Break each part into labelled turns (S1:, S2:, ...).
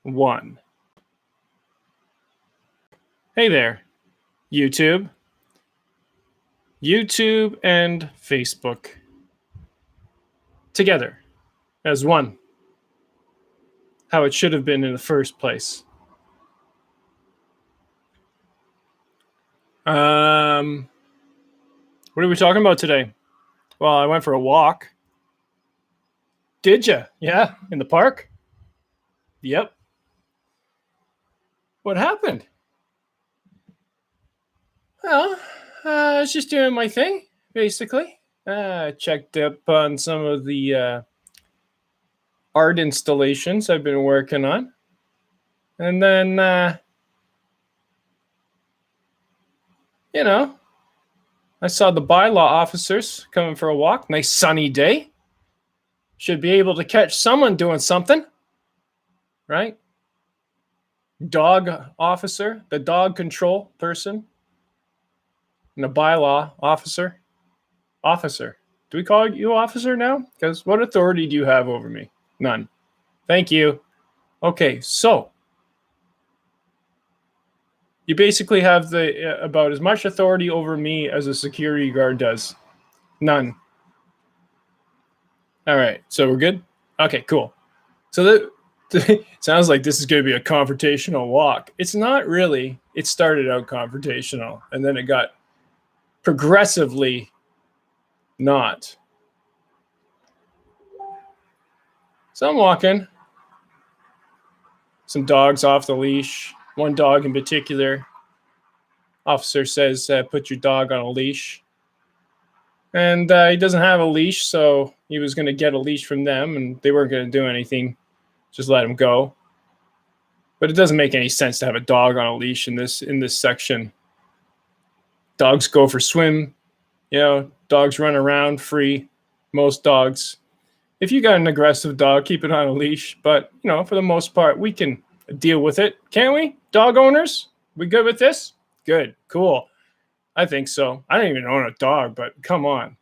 S1: one. Hey there, YouTube. YouTube and Facebook. Together as one. How it should have been in the first place. What are we talking about today? Well, I went for a walk. Did ya? Yeah, in the park? Yep. What happened? Well, I was just doing my thing, basically. Checked up on some of the art installations I've been working on. And then, I saw the bylaw officers coming for a walk. Nice sunny day. Should be able to catch someone doing something, right? Dog officer, the dog control person, and a bylaw officer. Officer. Do we call you officer now? Because what authority do you have over me? None. Thank you. Okay, so you basically have about as much authority over me as a security guard does. None. All right, so we're good? Okay, cool. So that sounds like this is going to be a confrontational walk. It's not really. It started out confrontational, and then it got progressively not. So I'm walking. Some dogs off the leash. One dog in particular. Officer says, put your dog on a leash. And he doesn't have a leash, so he was going to get a leash from them, and they weren't going to do anything. Just let him go. But it doesn't make any sense to have a dog on a leash in this section. Dogs go for swim. Dogs run around free. Most dogs. If you got an aggressive dog, keep it on a leash. But, for the most part, we can deal with it. Can't we? Dog owners? We good with this? Good. Cool. I think so. I don't even own a dog, but come on.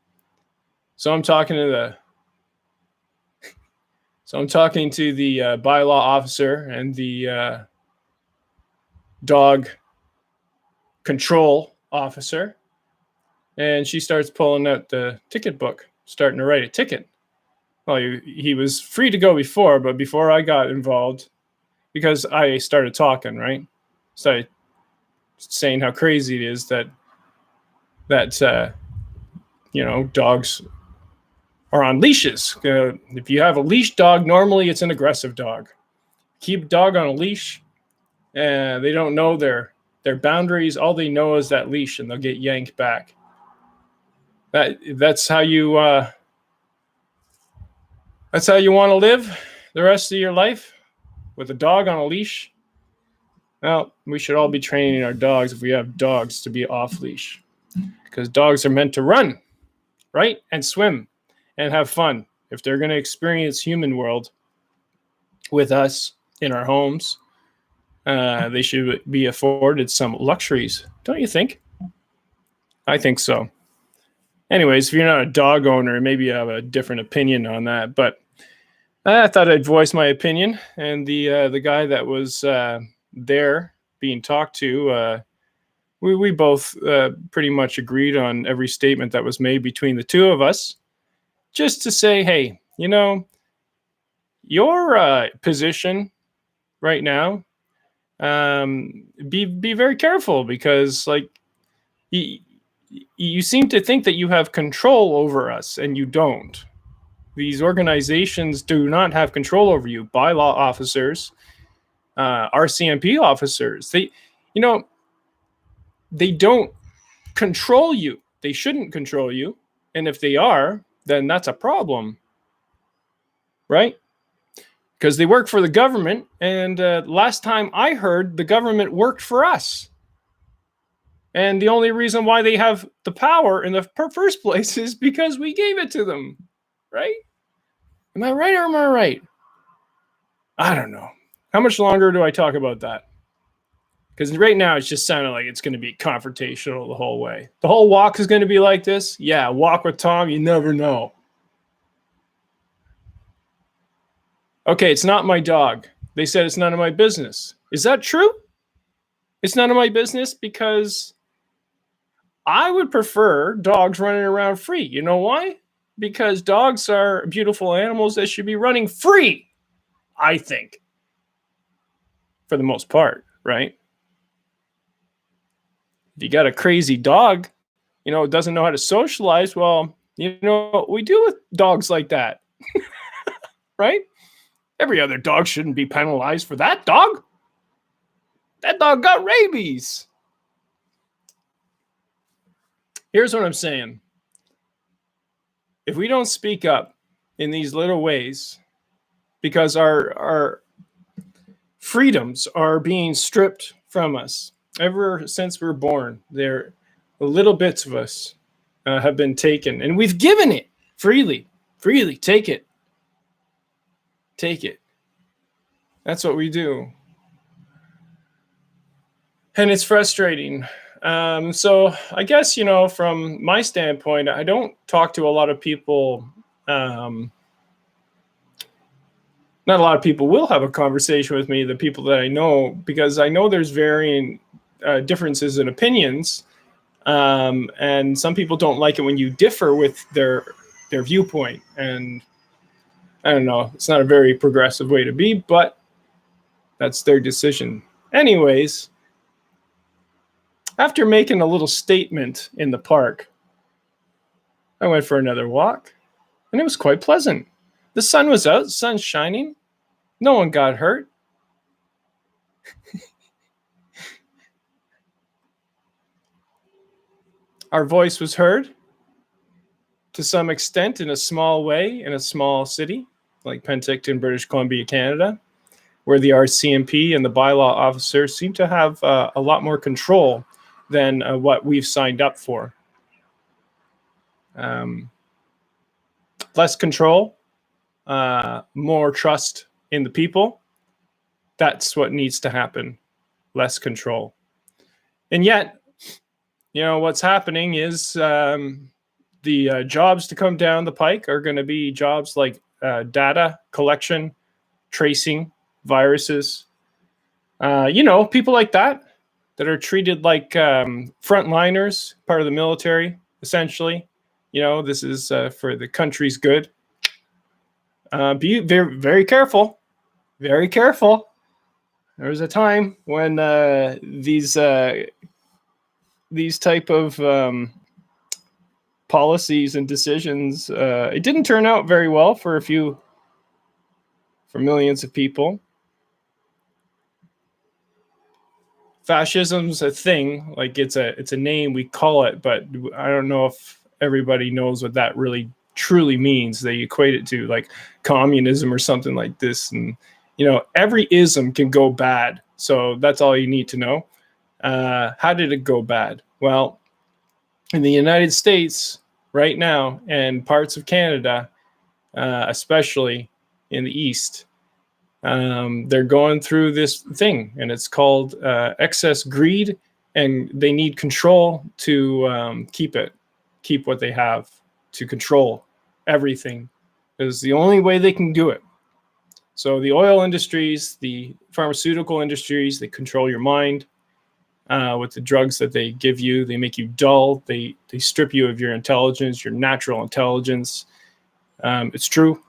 S1: So I'm talking to the bylaw officer and the dog control officer. And she starts pulling out the ticket book, starting to write a ticket. Well, he was free to go before, but before I got involved, because I started talking, right? Started saying how crazy it is that dogs are on leashes. If you have a leash dog, normally it's an aggressive dog. Keep a dog on a leash, and they don't know their boundaries. All they know is that leash, and they'll get yanked back. That's how you want to live the rest of your life, with a dog on a leash. Well, we should all be training our dogs, if we have dogs, to be off leash, because dogs are meant to run, right, and swim and have fun. If they're going to experience human world with us in our homes, they should be afforded some luxuries, don't you think? I think so. Anyways, if you're not a dog owner, maybe you have a different opinion on that, but I thought I'd voice my opinion. And the guy that was there being talked to, we both pretty much agreed on every statement that was made between the two of us, just to say, hey, your position right now, be very careful, because you seem to think that you have control over us, and you don't. These organizations do not have control over you. Bylaw officers, RCMP officers, they don't control you. They shouldn't control you. And if they are, then that's a problem, right? Because they work for the government. And last time I heard, the government worked for us. And the only reason why they have the power in the first place is because we gave it to them, right? Am I right or am I right? I don't know. How much longer do I talk about that? Because right now it's just sounding like it's going to be confrontational the whole way. The whole walk is going to be like this? Yeah, walk with Tom, you never know. Okay, it's not my dog. They said it's none of my business. Is that true? It's none of my business because I would prefer dogs running around free. You know why? Because dogs are beautiful animals that should be running free, I think, for the most part, right? If you got a crazy dog, doesn't know how to socialize, well, what we do with dogs like that, right? Every other dog shouldn't be penalized for that dog. That dog got rabies. Here's what I'm saying. If we don't speak up in these little ways, because our freedoms are being stripped from us ever since we're born, the little bits of us have been taken, and we've given it freely. Take it. That's what we do. And it's frustrating. So I guess, from my standpoint, I don't talk to a lot of people. Not a lot of people will have a conversation with me, the people that I know, because I know there's varying differences in opinions. And some people don't like it when you differ with their viewpoint. And I don't know, it's not a very progressive way to be, but that's their decision. Anyways, after making a little statement in the park, I went for another walk, and it was quite pleasant. The sun was out, sun's shining. No one got hurt. Our voice was heard to some extent in a small way in a small city like Penticton, British Columbia, Canada, where the RCMP and the bylaw officers seem to have a lot more control than what we've signed up for. Less control, more trust in the people. That's what needs to happen. Less control. And yet, what's happening is the jobs to come down the pike are going to be jobs like data collection, tracing, viruses. People like that are treated like frontliners, part of the military, essentially. This is for the country's good. Be very, very careful. Very careful. There was a time when these type of policies and decisions, it didn't turn out very well for millions of people. Fascism's a thing, like it's a name we call it, but I don't know if everybody knows what that really truly means. They equate it to like communism or something like this, and every ism can go bad. So that's all you need to know. How did it go bad? Well, in the United States right now and parts of Canada, especially in the East, they're going through this thing, and it's called excess greed, and they need control to keep what they have, to control everything. Is the only way they can do it. So the oil industries, the pharmaceutical industries, they control your mind with the drugs that they give you. They make you dull. They strip you of your intelligence, your natural intelligence. It's true.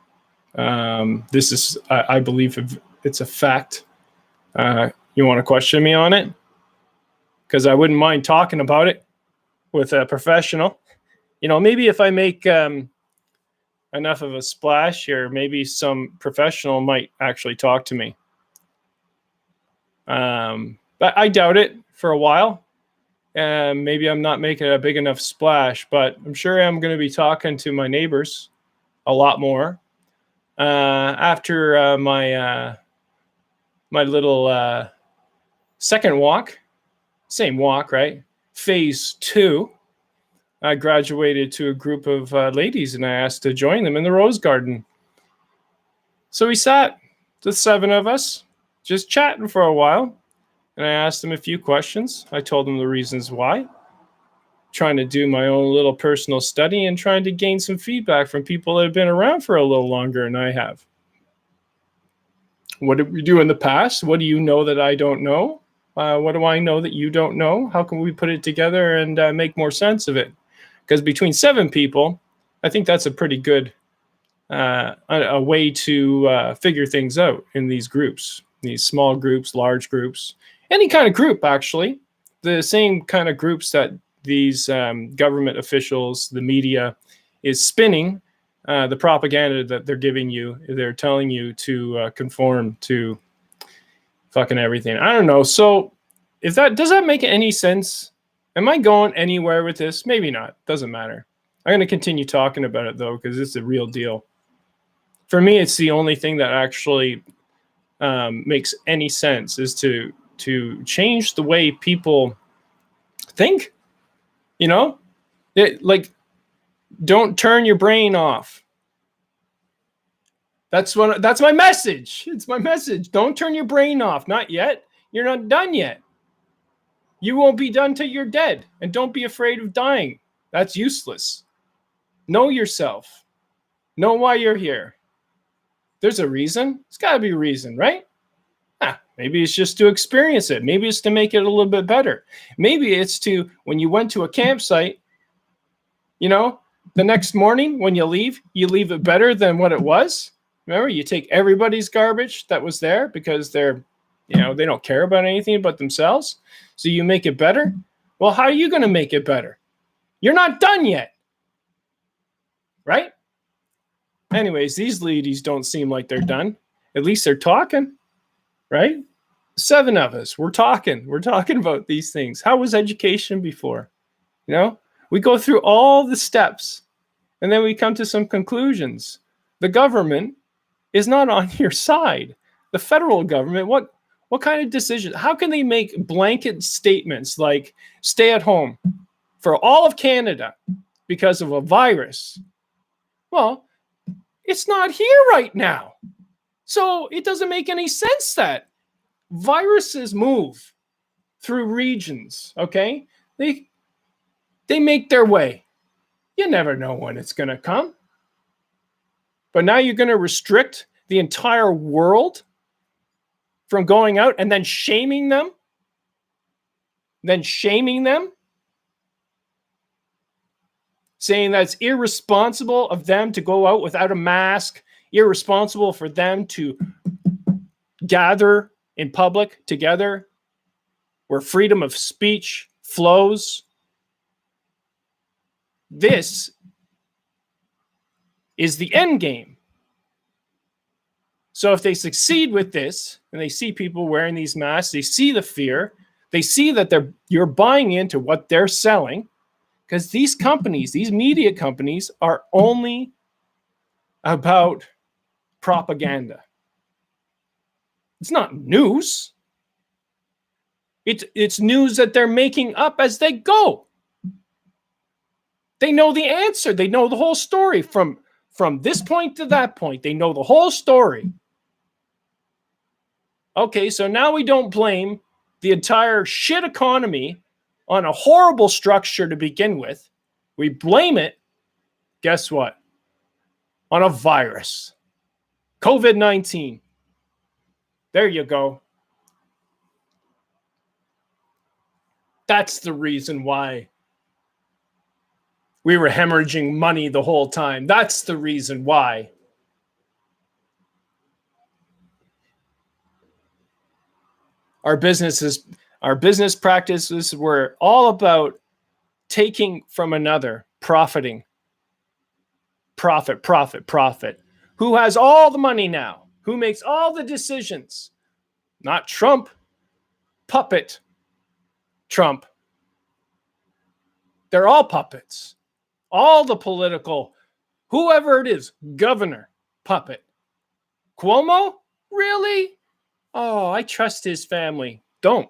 S1: This is, I believe it's a fact. You want to question me on it? Because I wouldn't mind talking about it with a professional. Maybe if I make enough of a splash here, maybe some professional might actually talk to me. But I doubt it for a while. Maybe I'm not making a big enough splash, but I'm sure I'm going to be talking to my neighbors a lot more. After my little second walk, same walk, right? Phase 2. I graduated to a group of ladies, and I asked to join them in the Rose Garden. So we sat, the 7 of us, just chatting for a while, and I asked them a few questions. I told them the reasons why. Trying to do my own little personal study and trying to gain some feedback from people that have been around for a little longer than I have. What did we do in the past? What do you know that I don't know? What do I know that you don't know? How can we put it together and make more sense of it? Because between 7 people, I think that's a pretty good a way to figure things out in these groups, these small groups, large groups, any kind of group, actually. The same kind of groups that these government officials, the media, is spinning the propaganda that they're giving you. They're telling you to conform to fucking everything. I don't know. So if that does that make any sense? Am I going anywhere with this? Maybe not. Doesn't matter. I'm going to continue talking about it though, because it's a real deal. For me, it's the only thing that actually makes any sense is to change the way people think. You know, like, don't turn your brain off. That's my message. It's my message. Don't turn your brain off. Not yet. You're not done yet. You won't be done till you're dead. And don't be afraid of dying. That's useless. Know yourself. Know why you're here. There's a reason. It's got to be a reason, right? Maybe it's just to experience it. Maybe it's to make it a little bit better. Maybe it's to, when you went to a campsite, you know, the next morning when you leave it better than what it was. Remember, you take everybody's garbage that was there because they're, you know, they don't care about anything but themselves. So you make it better. Well, how are you going to make it better? You're not done yet. Right? Anyways, these ladies don't seem like they're done. At least they're talking. Right? 7 of us. We're talking. We're talking about these things. How was education before? You know, we go through all the steps and then we come to some conclusions. The government is not on your side. The federal government, what kind of decisions? How can they make blanket statements like stay at home for all of Canada because of a virus? Well, it's not here right now. So it doesn't make any sense that viruses move through regions, okay? They make their way. You never know when it's going to come. But now you're going to restrict the entire world from going out and then shaming them? Saying that it's irresponsible of them to go out without a mask, irresponsible for them to gather in public together where freedom of speech flows. This is the end game. So if they succeed with this and they see people wearing these masks, they see the fear, they see that you're buying into what they're selling, because these companies, these media companies, are only about propaganda. It's not news. It's news that they're making up as they go. They know the answer. They know the whole story from this point to that point. They know the whole story. Okay, so now we don't blame the entire shit economy on a horrible structure to begin with. We blame it, guess what? On a virus. COVID-19. There you go. That's the reason why we were hemorrhaging money the whole time. That's the reason why. Our business practices were all about taking from another, profiting. Profit. Who has all the money now? Who makes all the decisions? Not Trump. Puppet Trump. They're all puppets. All the political, whoever it is, governor, puppet. Cuomo? Really? Oh, I trust his family. Don't.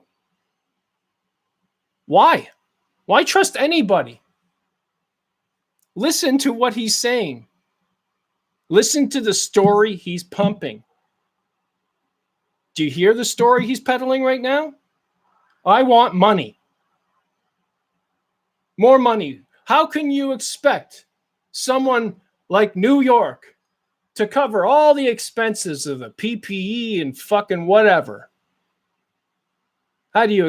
S1: Why? Why trust anybody? Listen to what he's saying. Listen to the story he's pumping. Do you hear the story he's peddling right now? I want money. More money. How can you expect someone like New York to cover all the expenses of the PPE and fucking whatever. How do you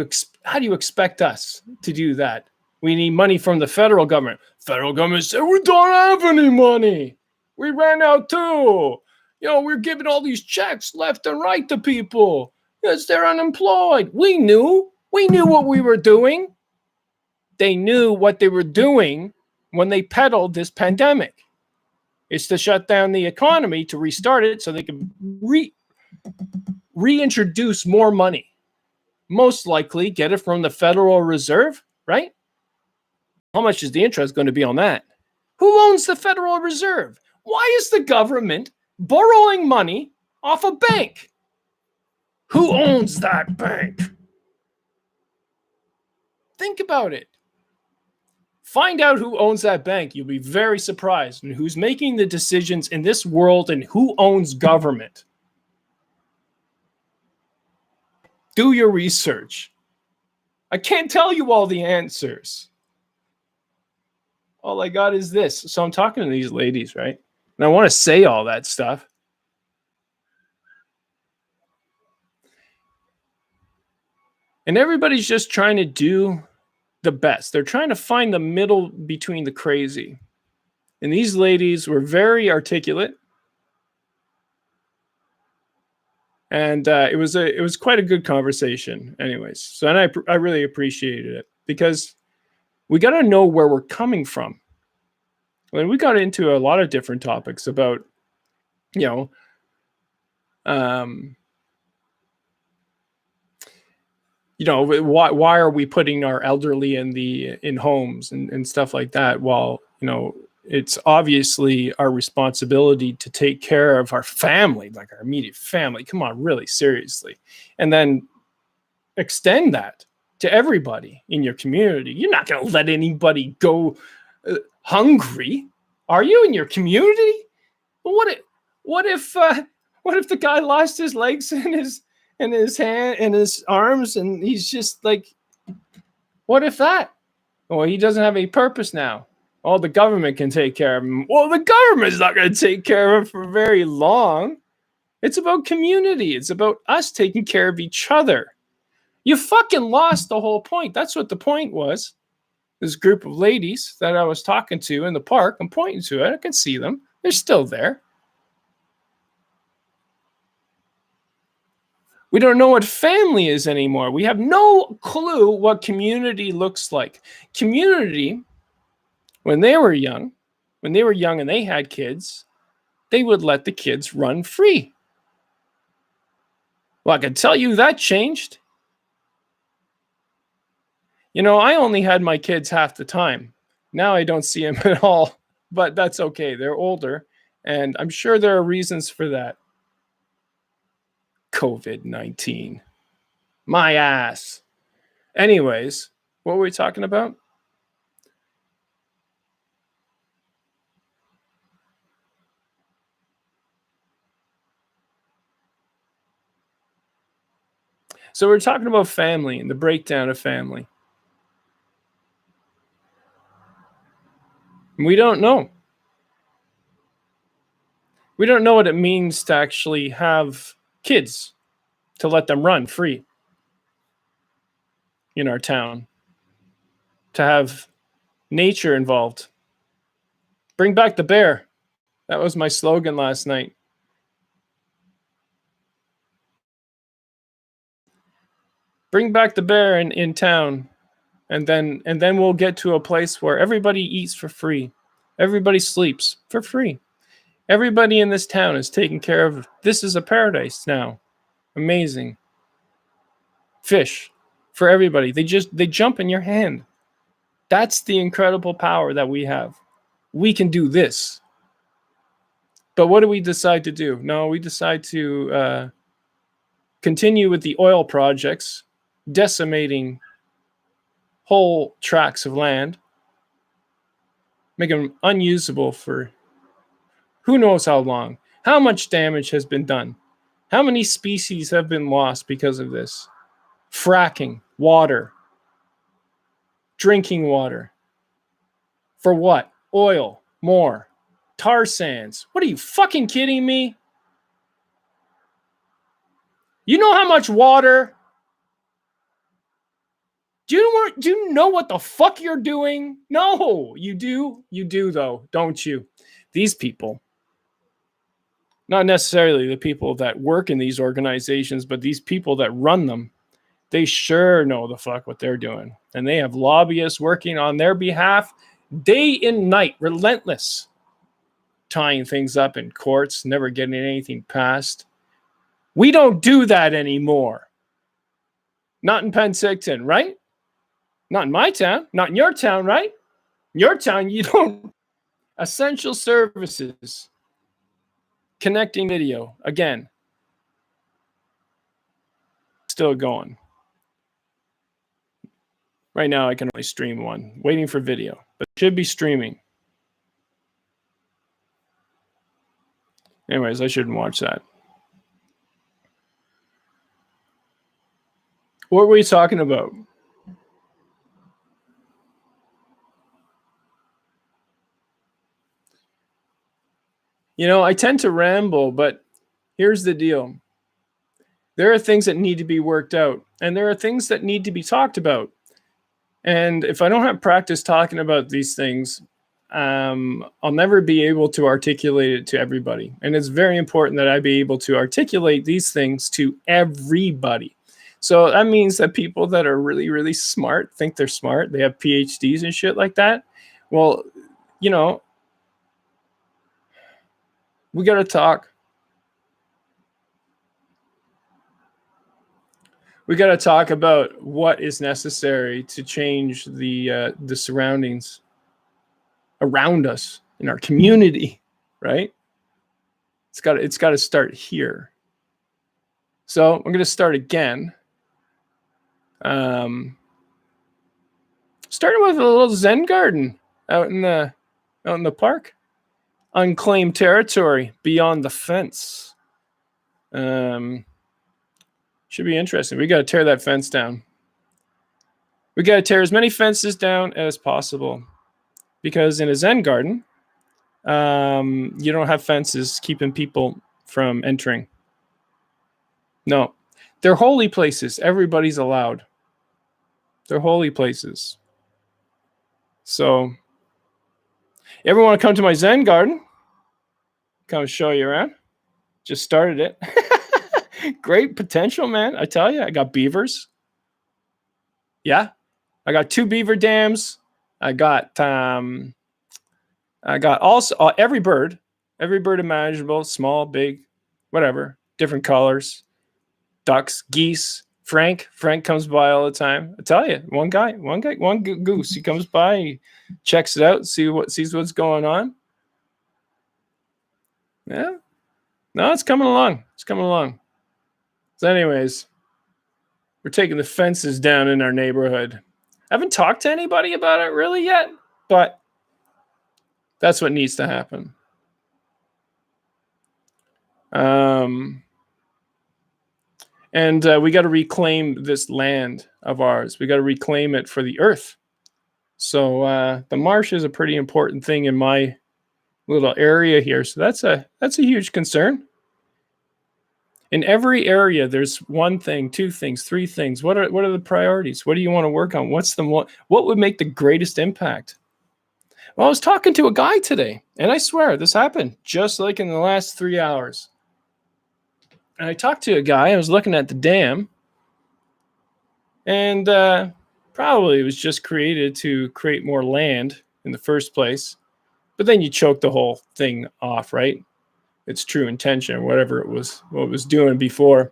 S1: expect us to do that? We need money from the federal government. Federal government said we don't have any money. We ran out too. We're giving all these checks left and right to people because they're unemployed. We knew what we were doing. They knew what they were doing when they peddled this pandemic. It's to shut down the economy, to restart it so they can reintroduce more money. Most likely get it from the Federal Reserve, right? How much is the interest going to be on that? Who owns the Federal Reserve? Why is the government borrowing money off a bank? Who owns that bank? Think about it. Find out who owns that bank. You'll be very surprised. And who's making the decisions in this world and who owns government. Do your research. I can't tell you all the answers. All I got is this. So I'm talking to these ladies, right? And I want to say all that stuff. And everybody's just trying to do the best. They're trying to find the middle between the crazy. And these ladies were very articulate. And it was quite a good conversation anyways. So and I really appreciated it because we got to know where we're coming from. When we got into a lot of different topics about, why are we putting our elderly in homes and stuff like that? While, it's obviously our responsibility to take care of our family, like our immediate family. Come on, really, seriously. And then extend that to everybody in your community. You're not going to let anybody go hungry, are you, in your community? Well, what if the guy lost his legs and his hand and his arms, and he's just like, what if that? Well, he doesn't have any purpose now. Oh, the government can take care of him. Well, the government's not going to take care of him for very long. It's about community. It's about us taking care of each other. You fucking lost the whole point. That's what the point was. This group of ladies that I was talking to in the park, I'm pointing to it. I can see them. They're still there. We don't know what family is anymore. We have no clue what community looks like. Community, when they were young and they had kids, they would let the kids run free. Well, I can tell you that changed. I only had my kids half the time. Now I don't see them at all, but that's okay. They're older, and I'm sure there are reasons for that. COVID-19. My ass. Anyways, what were we talking about? So we're talking about family and the breakdown of family. We don't know. We don't know what it means to actually have kids, to let them run free in our town, to have nature involved. Bring back the bear. That was my slogan last night. Bring back the bear in town, and then we'll get to a place where everybody eats for free. Everybody sleeps for free. Everybody in this town is taken care of. This is a paradise now. Amazing. Fish for everybody. They jump in your hand. That's the incredible power that we have. We can do this. But what do we decide to do? No, we decide to continue with the oil projects, decimating whole tracts of land, make them unusable for who knows how long. How much damage has been done? How many species have been lost because of this? Fracking, water, drinking water. For what? Oil, more. tar sands. What are you fucking kidding me? You know how much water? Do you know what the fuck you're doing? No, you do. You do, though, don't you? These people, not necessarily the people that work in these organizations, but these people that run them, they sure know the fuck what they're doing. And they have lobbyists working on their behalf day and night, relentless, tying things up in courts, never getting anything passed. We don't do that anymore. Not in Penticton, right? Not in my town. Not in your town, right? In your town, you don't. Essential services. Connecting video. Again. Still going. Right now, I can only stream one. Waiting for video. But it should be streaming. Anyways, I shouldn't watch that. What were we talking about? You know, I tend to ramble, but here's the deal. There are things that need to be worked out, and there are things that need to be talked about. And if I don't have practice talking about these things, I'll never be able to articulate it to everybody. And it's very important that I be able to articulate these things to everybody. So that means that people that are really, really smart, think they're smart, they have PhDs and shit like that. Well, you know, we got to talk. We got to talk about what is necessary to change the surroundings around us in our community, right? It's got to start here. So I'm going to start again. Starting with a little Zen garden out in the park. Unclaimed territory beyond the fence. Should be interesting. We got to tear that fence down. We got to tear as many fences down as possible. Because in a Zen garden, you don't have fences keeping people from entering. No. They're holy places. Everybody's allowed. They're holy places. So, ever want to come to my Zen garden? Come show you around. Just started it. Great potential, man. I tell you, I got beavers. Yeah. I got 2 beaver dams. I got also every bird imaginable, small, big, whatever, different colors. Ducks, geese. Frank comes by all the time. I tell you, one goose. He comes by, he checks it out, sees what's going on. Yeah. No, it's coming along. So anyways, we're taking the fences down in our neighborhood. I haven't talked to anybody about it really yet, but that's what needs to happen. And we got to reclaim this land of ours. We got to reclaim it for the earth. So the marsh is a pretty important thing in my little area here. So that's a huge concern. In every area, there's one thing, 2 things, 3 things. What are the priorities? What do you want to work on? What would make the greatest impact? Well, I was talking to a guy today, and I swear this happened just like in the last 3 hours. And I talked to a guy. I was looking at the dam, and probably it was just created to create more land in the first place. But then you choke the whole thing off, right? Its true intention, or whatever it was, what it was doing before.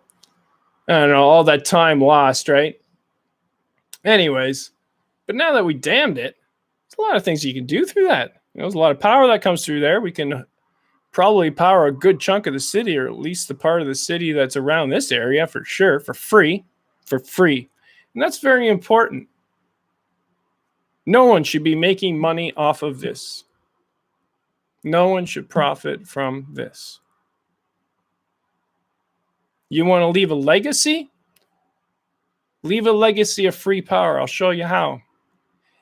S1: I don't know, all that time lost, right? Anyways, but now that we dammed it, there's a lot of things you can do through that. There's a lot of power that comes through there. We can probably power a good chunk of the city, or at least the part of the city that's around this area for sure, for free. And that's very important. No one should be making money off of this. No one should profit from this. You want to leave a legacy? Leave a legacy of free power. I'll show you how.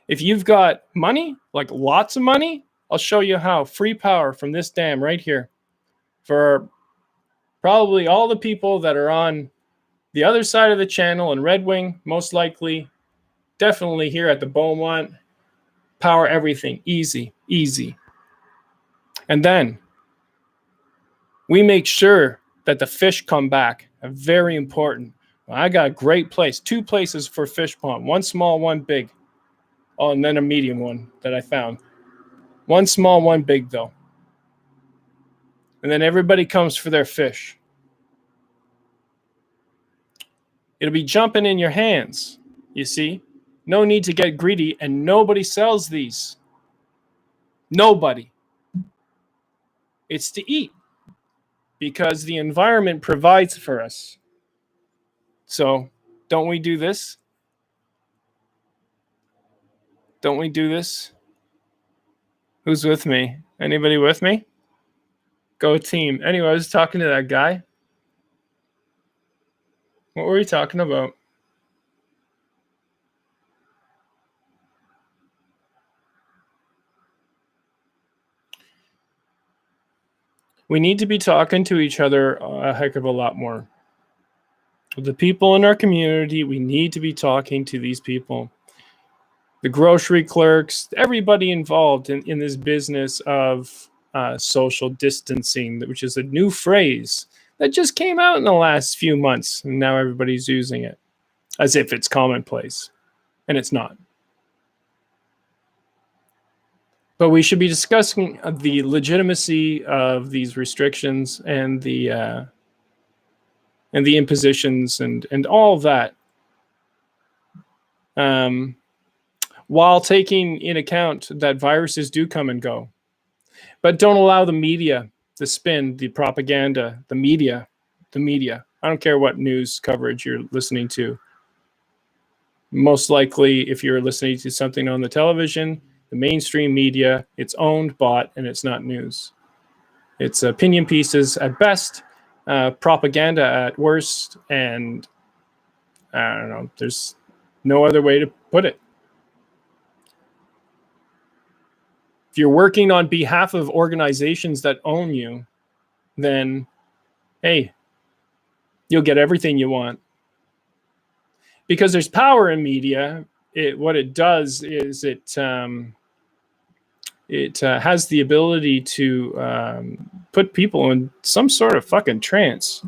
S1: If you've got money, like lots of money, I'll show you how. Free power from this dam right here for probably all the people that are on the other side of the channel in Red Wing, most likely, definitely here at the Beaumont. Power everything. Easy, easy. And then we make sure that the fish come back. Very important. I got a great place. 2 places for fish pond. One small, one big. Oh, and then a medium one that I found. One small, one big, though. And then everybody comes for their fish. It'll be jumping in your hands, you see? No need to get greedy, and nobody sells these. Nobody. It's to eat because the environment provides for us. So, don't we do this? Don't we do this? Who's with me? Anybody with me? Go team. Anyway, I was talking to that guy. What were we talking about? We need to be talking to each other a heck of a lot more. The people in our community, we need to be talking to these people. The grocery clerks, everybody involved in this business of social distancing, which is a new phrase that just came out in the last few months, and now everybody's using it as if it's commonplace, and it's not. But we should be discussing the legitimacy of these restrictions and the impositions and all of that, while taking in account that viruses do come and go. But don't allow the media, the spin, the propaganda, the media. I don't care what news coverage you're listening to. Most likely, if you're listening to something on the television, the mainstream media, it's owned, bought, and it's not news. It's opinion pieces at best, propaganda at worst, and I don't know, there's no other way to put it. If you're working on behalf of organizations that own you, then, hey, you'll get everything you want. Because there's power in media. What it does is it has the ability to put people in some sort of fucking trance.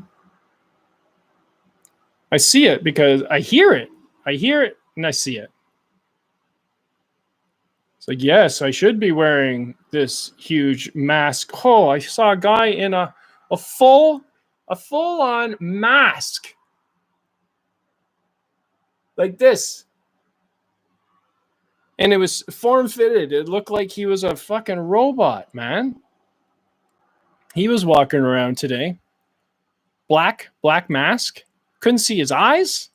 S1: I see it because I hear it. I hear it and I see it. It's like, yes, I should be wearing this huge mask. Oh, I saw a guy in a full-on mask. Like this. And it was form-fitted. It looked like he was a fucking robot, man. He was walking around today. Black mask. Couldn't see his eyes.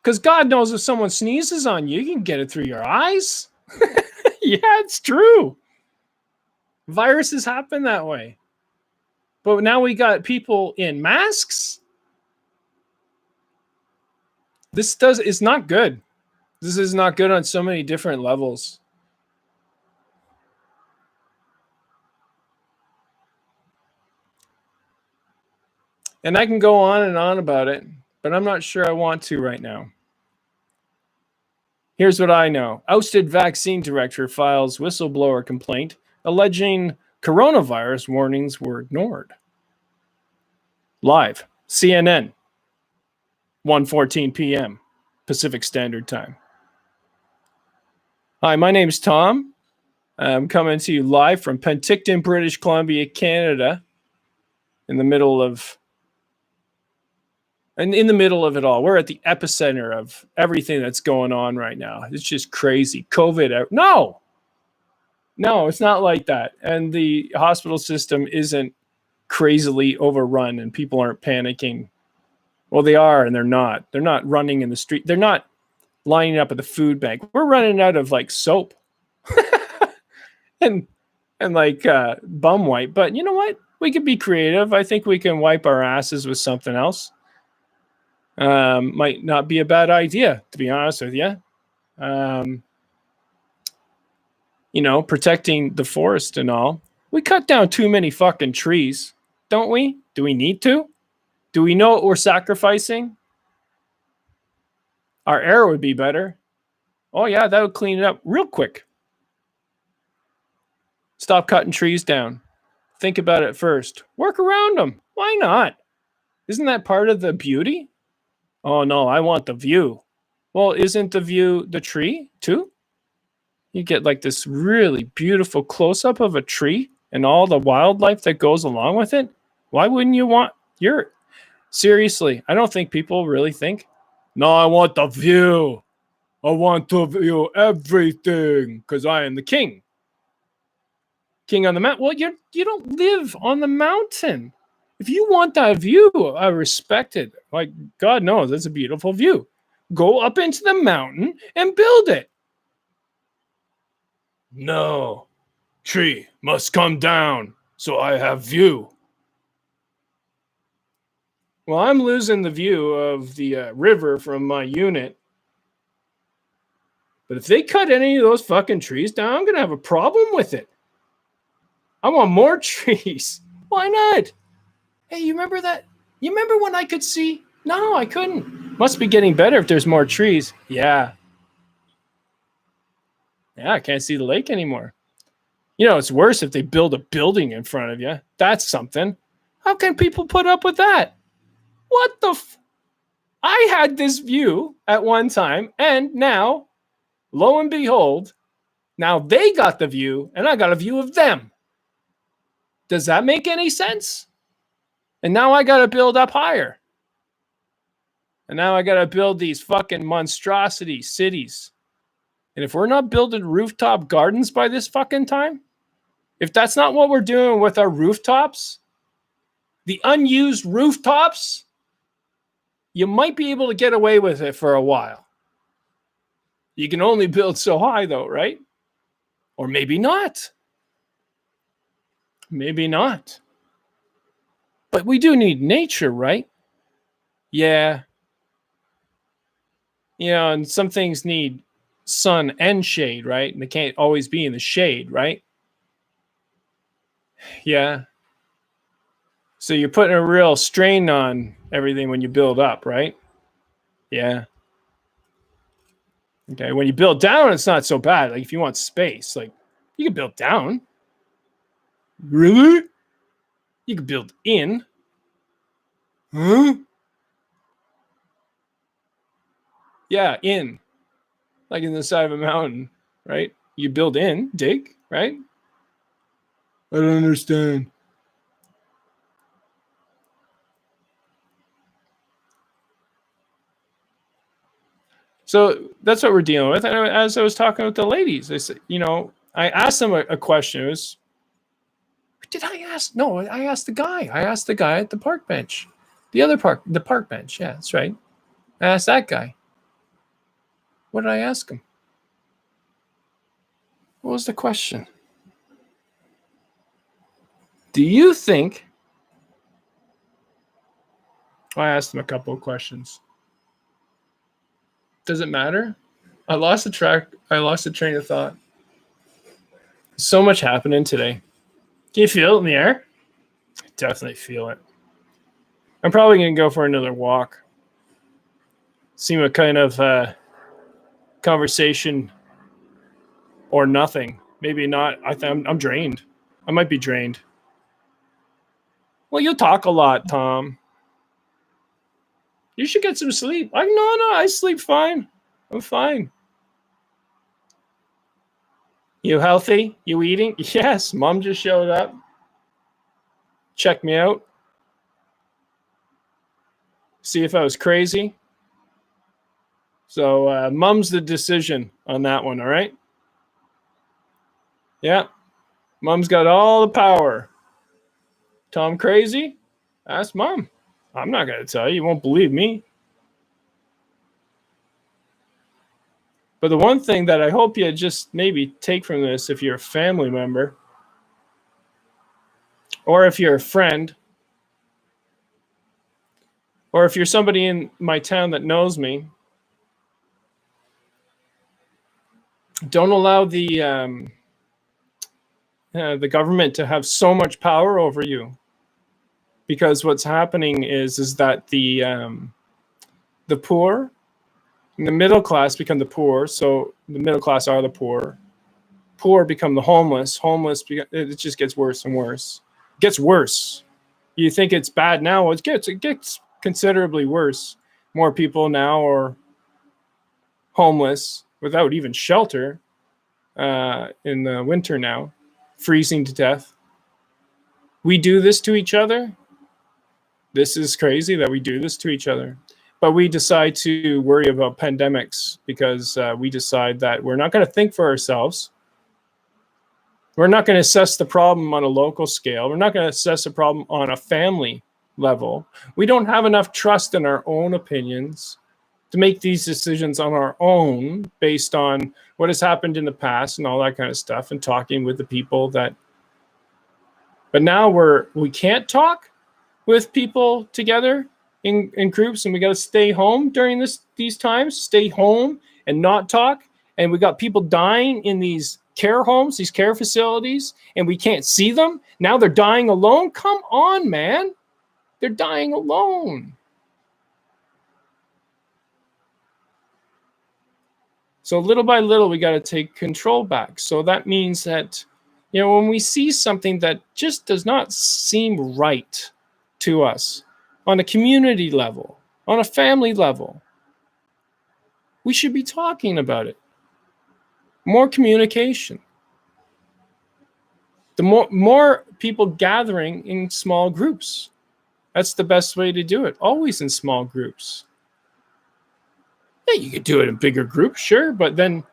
S1: Because God knows if someone sneezes on you, you can get it through your eyes. Yeah, it's true. Viruses happen that way. But now we got people in masks. This is not good. This is not good on so many different levels. And I can go on and on about it, but I'm not sure I want to right now. Here's what I know. Ousted vaccine director files whistleblower complaint alleging coronavirus warnings were ignored. Live, CNN, 1:14 p.m. Pacific Standard Time. Hi, my name's Tom. I'm coming to you live from Penticton, British Columbia, Canada, in the middle of it all. We're at the epicenter of everything that's going on right now. It's just crazy. COVID. No, it's not like that. And the hospital system isn't crazily overrun and people aren't panicking. Well, they are and they're not. They're not running in the street. They're not lining up at the food bank. We're running out of like soap and like bum wipe. But you know what? We could be creative. I think we can wipe our asses with something else. Might not be a bad idea, to be honest with you. protecting the forest and all. We cut down too many fucking trees, don't we? Do we need to? Do we know what we're sacrificing? Our air would be better. Oh, yeah, that would clean it up real quick. Stop cutting trees down. Think about it first. Work around them. Why not? Isn't that part of the beauty? Oh, no, I want the view. Well, isn't the view the tree too? You get like this really beautiful close up of a tree and all the wildlife that goes along with it. Why wouldn't you want your. Seriously, I don't think people really think. No, I want the view. I want to view everything because I am the king. King on the mountain. Well, you don't live on the mountain. If you want that view, I respect it. Like, God knows, it's a beautiful view. Go up into the mountain and build it. No. Tree must come down so I have view. Well, I'm losing the view of the river from my unit. But if they cut any of those fucking trees down, I'm going to have a problem with it. I want more trees. Why not? Hey, you remember that? You remember when I could see? No, I couldn't. Must be getting better if there's more trees. Yeah. Yeah, I can't see the lake anymore. It's worse if they build a building in front of you. That's something. How can people put up with that? What the I had this view at one time, and now, lo and behold, now they got the view, and I got a view of them. Does that make any sense? And now I got to build up higher. And now I got to build these fucking monstrosity cities. And if we're not building rooftop gardens by this fucking time, if that's not what we're doing with our rooftops, the unused rooftops, you might be able to get away with it for a while. You can only build so high though, right? Or maybe not. Maybe not. But we do need nature, right? Yeah. And some things need sun and shade, right? And they can't always be in the shade, right? Yeah. So you're putting a real strain on everything when you build up, right? Yeah. Okay. When you build down, it's not so bad. Like if you want space, like you can build down. Really? You can build in. Huh? Yeah, in. Like in the side of a mountain, right? You build in, dig, right? I don't understand. So that's what we're dealing with. And as I was talking with the ladies, I said, I asked them a question. It was, did I ask? No, I asked the guy. I asked the guy at the park bench. The park bench. Yeah, that's right. I asked that guy. What did I ask him? What was the question? Do you think? I asked him a couple of questions. Does it matter? I lost the train of thought. So much happening today. Can you feel it in the air? I definitely feel it. I'm probably going to go for another walk. See what kind of conversation or nothing. Maybe not. I'm drained. I might be drained. Well, you talk a lot, Tom. You should get some sleep. No, I sleep fine. I'm fine. You healthy? You eating? Yes, Mom just showed up. Check me out. See if I was crazy. So Mom's the decision on that one, all right? Yeah. Mom's got all the power. Tom crazy? Ask Mom. I'm not going to tell you. You won't believe me. But the one thing that I hope you just maybe take from this, if you're a family member, or if you're a friend, or if you're somebody in my town that knows me, don't allow the the government to have so much power over you, because what's happening is that the poor and the middle class become the poor. So the middle class are the poor. Poor become the homeless. It just gets worse and worse. It gets worse. You think it's bad now? It gets considerably worse. More people now are homeless without even shelter in the winter now, freezing to death. We do this to each other. This is crazy that we do this to each other. But we decide to worry about pandemics because we decide that we're not going to think for ourselves. We're not going to assess the problem on a local scale. We're not going to assess the problem on a family level. We don't have enough trust in our own opinions to make these decisions on our own based on what has happened in the past and all that kind of stuff, and talking with the people that. But now we can't talk with people together in groups, and we got to stay home during these times, stay home and not talk. And we got people dying in these care homes, these care facilities, and we can't see them. Now they're dying alone. Come on, man. They're dying alone. So little by little, we got to take control back. So that means that, when we see something that just does not seem right to us on a community level, on a family level, we should be talking about it. More communication. The more people gathering in small groups. That's the best way to do it. Always in small groups. Yeah, you could do it in bigger groups, sure, but then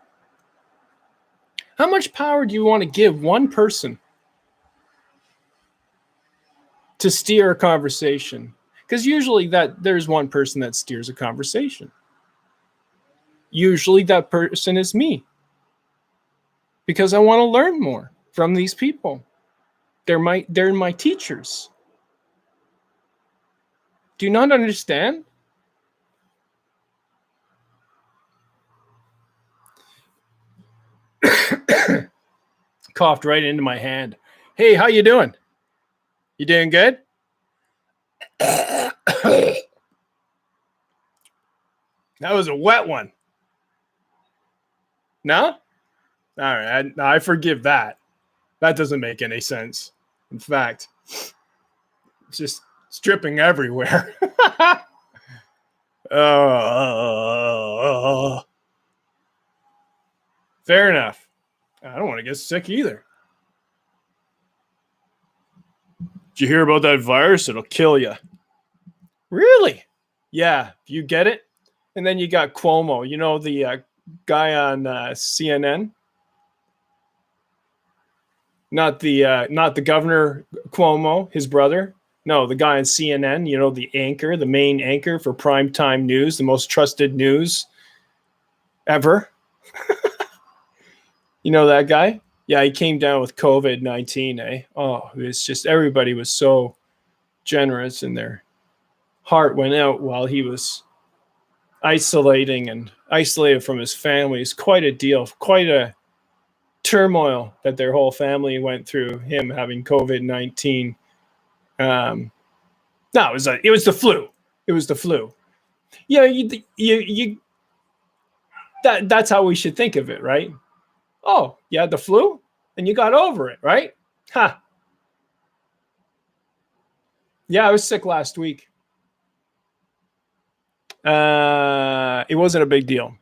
S1: how much power do you want to give one person to steer a conversation? Because usually there's one person that steers a conversation. Usually that person is me. Because I want to learn more from these people. They're my teachers. Do you not understand? Coughed right into my hand. Hey, how you doing? You doing good? That was a wet one. No? All right, I forgive that. That doesn't make any sense. In fact, it's just dripping everywhere. Fair enough. I don't want to get sick either. Did you hear about that virus? It'll kill you. Really? Yeah, you get it. And then you got Cuomo, the guy on CNN. Not the governor Cuomo, his brother. No, the guy on CNN, the main anchor for primetime news, the most trusted news ever. You know that guy? Yeah, he came down with COVID-19, eh? Oh, it's just everybody was so generous and their heart went out while he was isolated from his family. It's quite a deal, quite a turmoil that their whole family went through, him having COVID-19. No, it was the flu. It was the flu. Yeah, that's how we should think of it, right? Oh, you had the flu and you got over it, right? Ha. Yeah, I was sick last week. It wasn't a big deal.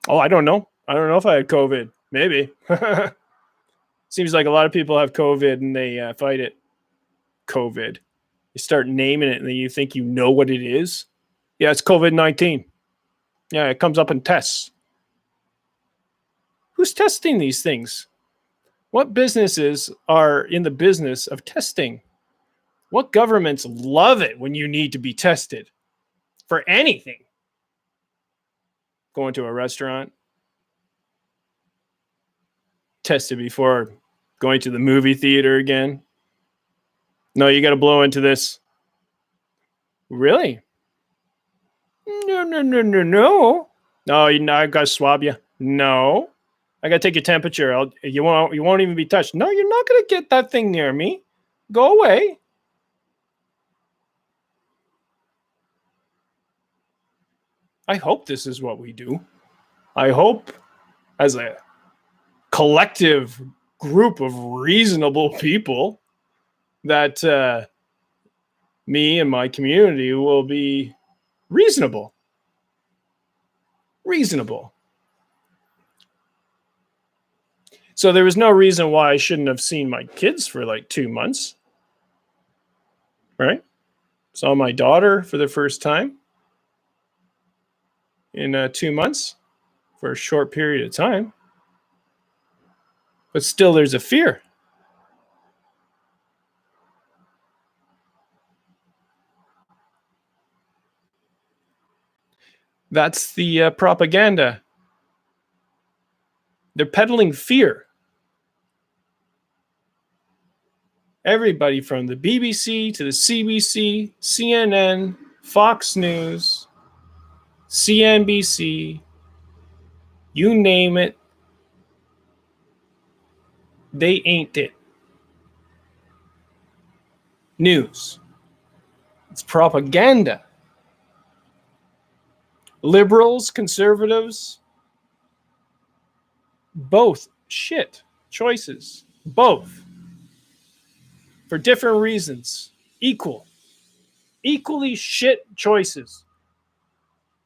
S1: Oh, I don't know. I don't know if I had COVID. Maybe. Seems like a lot of people have COVID and they fight it. COVID. You start naming it and then you think you know what it is. Yeah, it's COVID-19. Yeah, it comes up in tests. Who's testing these things? What businesses are in the business of testing? What governments love it when you need to be tested for anything? Going to a restaurant, tested before going to the movie theater again. No, you got to blow into this. Really? No. No, I got to swab you. No. I gotta take your temperature. You won't even be touched. No, you're not gonna get that thing near me. Go away. I hope this is what we do. I hope, as a collective group of reasonable people, that me and my community will be reasonable. Reasonable. So there was no reason why I shouldn't have seen my kids for like 2 months. Right? Saw my daughter for the first time in 2 months for a short period of time. But still, there's a fear. That's the propaganda. They're peddling fear. Everybody from the BBC to the CBC, CNN, Fox News, CNBC, you name it, they ain't it. News. It's propaganda. Liberals, conservatives, both shit choices. Both. For different reasons. Equally shit choices.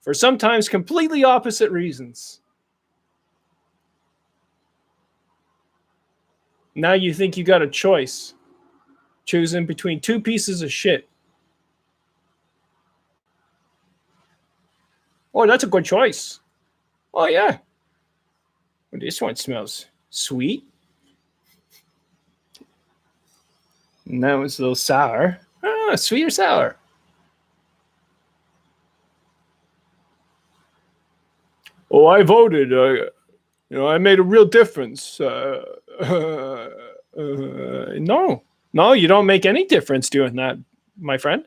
S1: For sometimes completely opposite reasons. Now you think you got a choice. Choosing between two pieces of shit. Oh, that's a good choice. Oh, yeah. Well, this one smells sweet. And that one's a little sour. Ah, sweet or sour? Oh, I voted. I made a real difference. No, you don't make any difference doing that, my friend.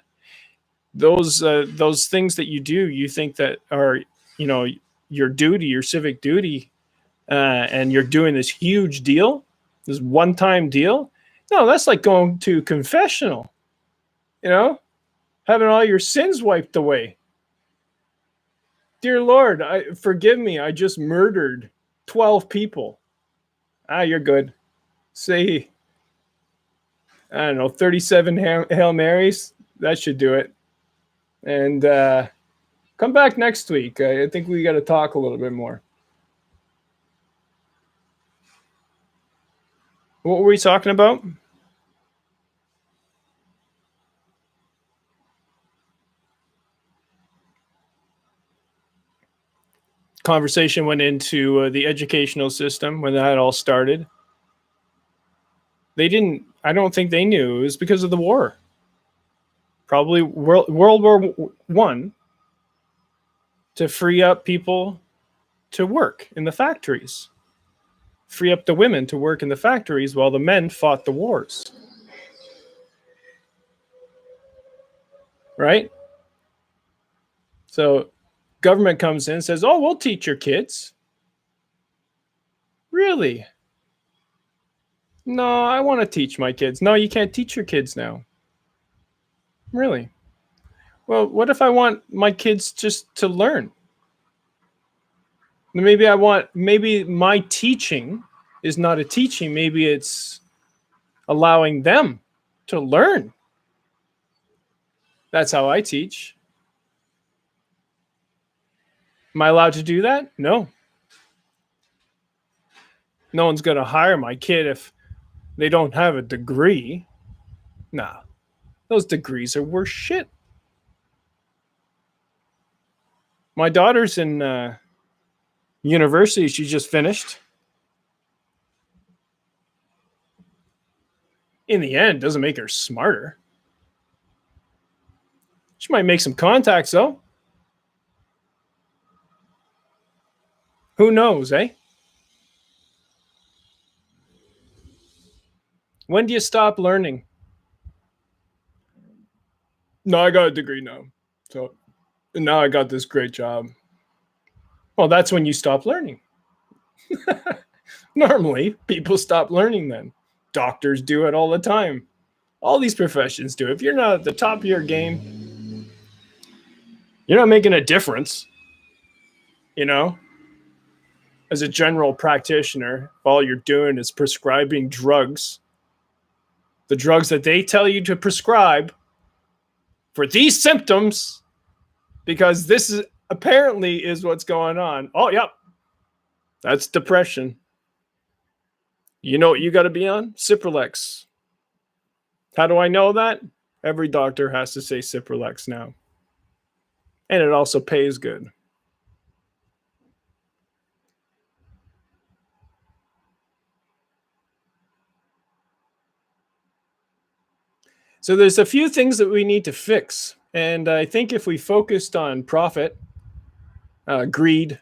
S1: Those things that you do, you think that are, your duty, your civic duty, and you're doing this huge deal, this one-time deal. No, that's like going to confessional, having all your sins wiped away. Dear Lord, forgive me. I just murdered 12 people. You're good. Say, I don't know, 37 Hail Marys. That should do it. And come back next week. I think we got to talk a little bit more. What were we talking about? Conversation went into the educational system when that all started. I don't think they knew. It was because of the war. Probably World War I, to free up people to work in the factories. Free up the women to work in the factories while the men fought the wars. Right? So government comes in and says, oh, we'll teach your kids. Really? No, I want to teach my kids. No, you can't teach your kids now. Really? Well, what if I want my kids just to learn? Maybe my teaching is not a teaching. Maybe it's allowing them to learn. That's how I teach. Am I allowed to do that? No. No one's going to hire my kid if they don't have a degree. Nah. Those degrees are worth shit. My daughter's in university. She just finished. In the end, doesn't make her smarter. She might make some contacts, though. Who knows, eh? When do you stop learning? No, I got a degree now. So now I got this great job. Well, that's when you stop learning. Normally, people stop learning then. Doctors do it all the time. All these professions do. If you're not at the top of your game, you're not making a difference. You know, as a general practitioner, all you're doing is prescribing drugs, the drugs that they tell you to prescribe for these symptoms, because this is apparently is what's going on. Oh, yep. That's depression. You know what you got to be on? Cipralex. How do I know that? Every doctor has to say Cipralex now. And it also pays good. So there's a few things that we need to fix. And I think if we focused on profit, greed,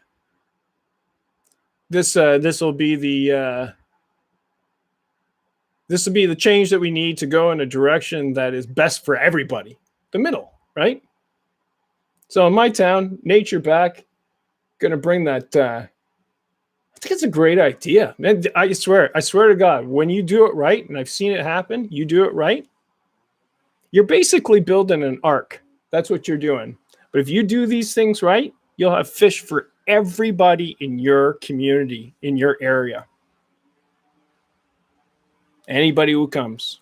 S1: this will be the change that we need to go in a direction that is best for everybody. The middle, right? So in my town, Nature Back, gonna bring that. I think it's a great idea, man. I swear to God, when you do it right, and I've seen it happen, you do it right, you're basically building an ark. That's what you're doing. But if you do these things right, you'll have fish for everybody in your community, in your area. Anybody who comes.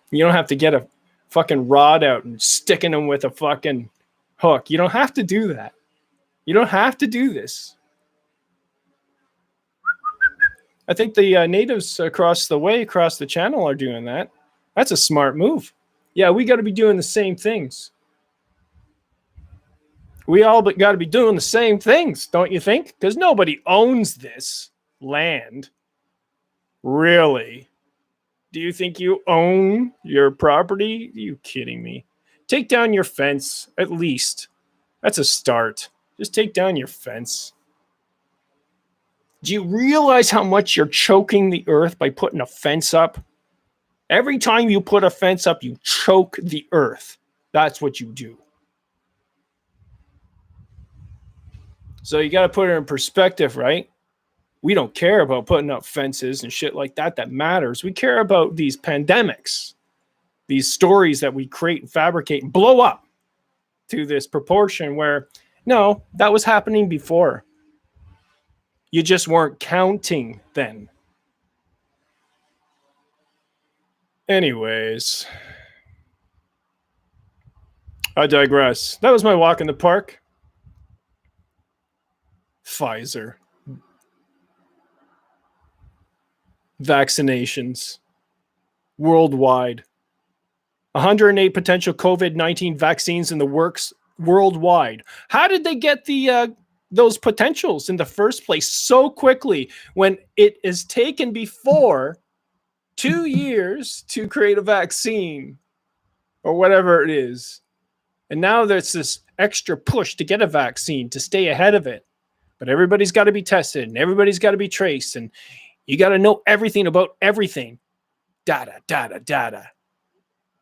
S1: You don't have to get a fucking rod out and sticking them with a fucking hook. You don't have to do that. You don't have to do this. I think the natives across the channel are doing that. That's a smart move. Yeah, we got to be doing the same things. We all got to be doing the same things, don't you think? Because nobody owns this land. Really? Do you think you own your property? Are you kidding me? Take down your fence, at least. That's a start. Just take down your fence. Do you realize how much you're choking the earth by putting a fence up? Every time you put a fence up, you choke the earth. That's what you do. So you got to put it in perspective, right? We don't care about putting up fences and shit like that. That matters. We care about these pandemics, these stories that we create and fabricate and blow up to this proportion where, no, that was happening before. You just weren't counting then. Anyways, I digress. That was my walk in the park. Pfizer. Vaccinations. Worldwide. 108 potential COVID-19 vaccines in the works worldwide. How did they get those potentials in the first place so quickly when it is taken before 2 years to create a vaccine or whatever it is? And now there's this extra push to get a vaccine to stay ahead of it. But everybody's got to be tested and everybody's got to be traced and you got to know everything about everything. Data.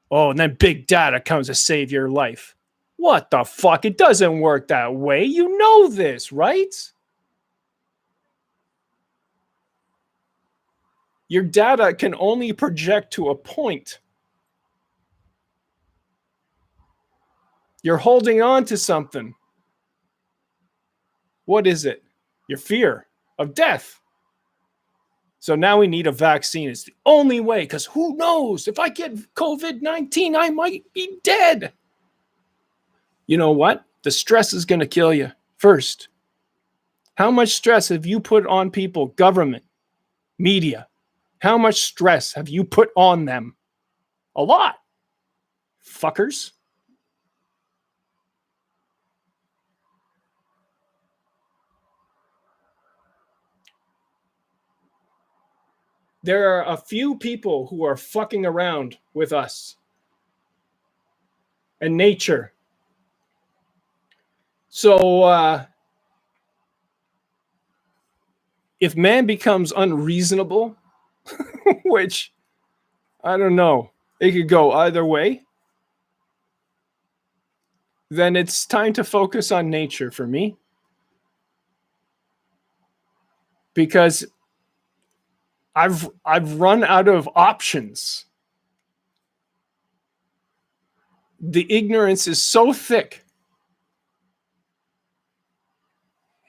S1: Oh, and then big data comes to save your life. What the fuck? It doesn't work that way. You know this, right? Your data can only project to a point. You're holding on to something. What is it? Your fear of death. So now we need a vaccine. It's the only way, because who knows? If I get COVID-19, I might be dead. You know what? The stress is going to kill you first. How much stress have you put on people, government, media? How much stress have you put on them? A lot. Fuckers. There are a few people who are fucking around with us and nature. So if man becomes unreasonable, which I don't know, it could go either way, then it's time to focus on nature for me. because I've run out of options. The ignorance is so thick.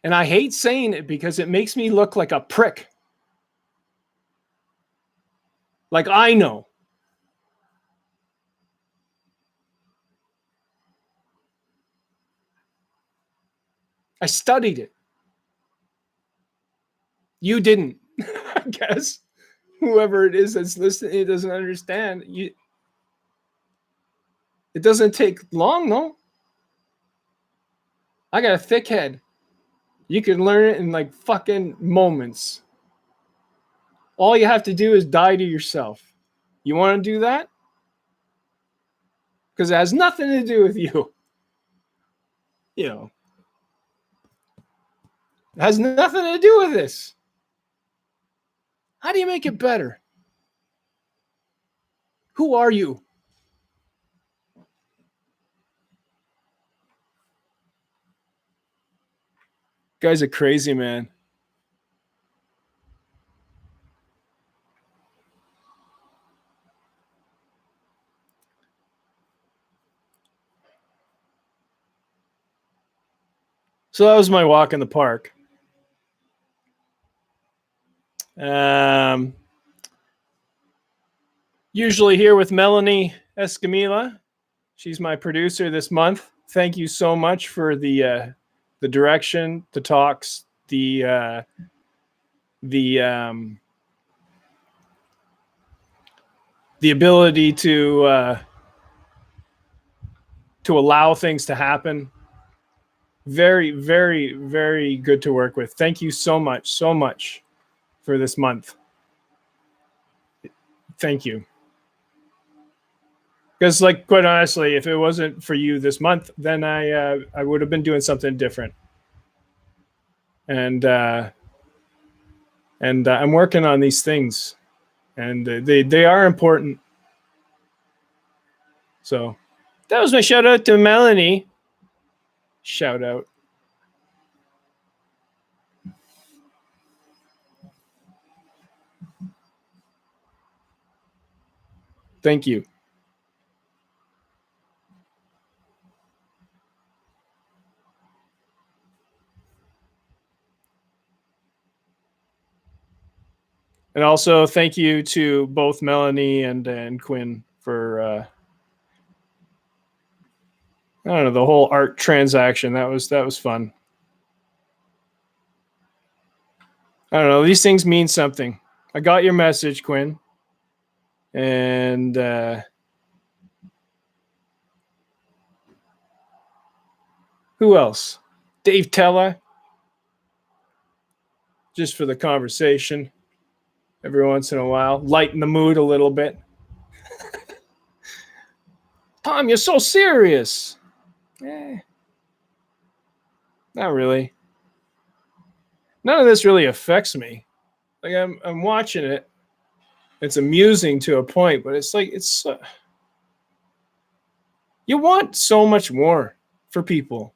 S1: And I hate saying it because it makes me look like a prick. Like I know. I studied it. You didn't, I guess. Whoever it is that's listening, it doesn't understand. It doesn't take long, no. I got a thick head. You can learn it in like fucking moments. All you have to do is die to yourself. You want to do that? Because it has nothing to do with you. You know, it has nothing to do with this. How do you make it better? Who are you? Guys are crazy, man. So that was my walk in the park. Usually here with Melanie Escamilla. She's my producer this month. Thank you so much for the direction, the talks, the ability to allow things to happen. Very, very, very good to work with. Thank you so much for this month. Thank you. Because, like, quite honestly, if it wasn't for you this month, then I would have been doing something different. And I'm working on these things, and they are important. So that was my shout out to Melanie. Shout out. Thank you. And also thank you to both Melanie and Quinn for I don't know, the whole art transaction. That was fun. I don't know, these things mean something. I got your message, Quinn. And who else? Dave Tella. Just for the conversation. Every once in a while. Lighten the mood a little bit. Tom, you're so serious. Not really. None of this really affects me. Like I'm watching it. It's amusing to a point, but it's like you want so much more for people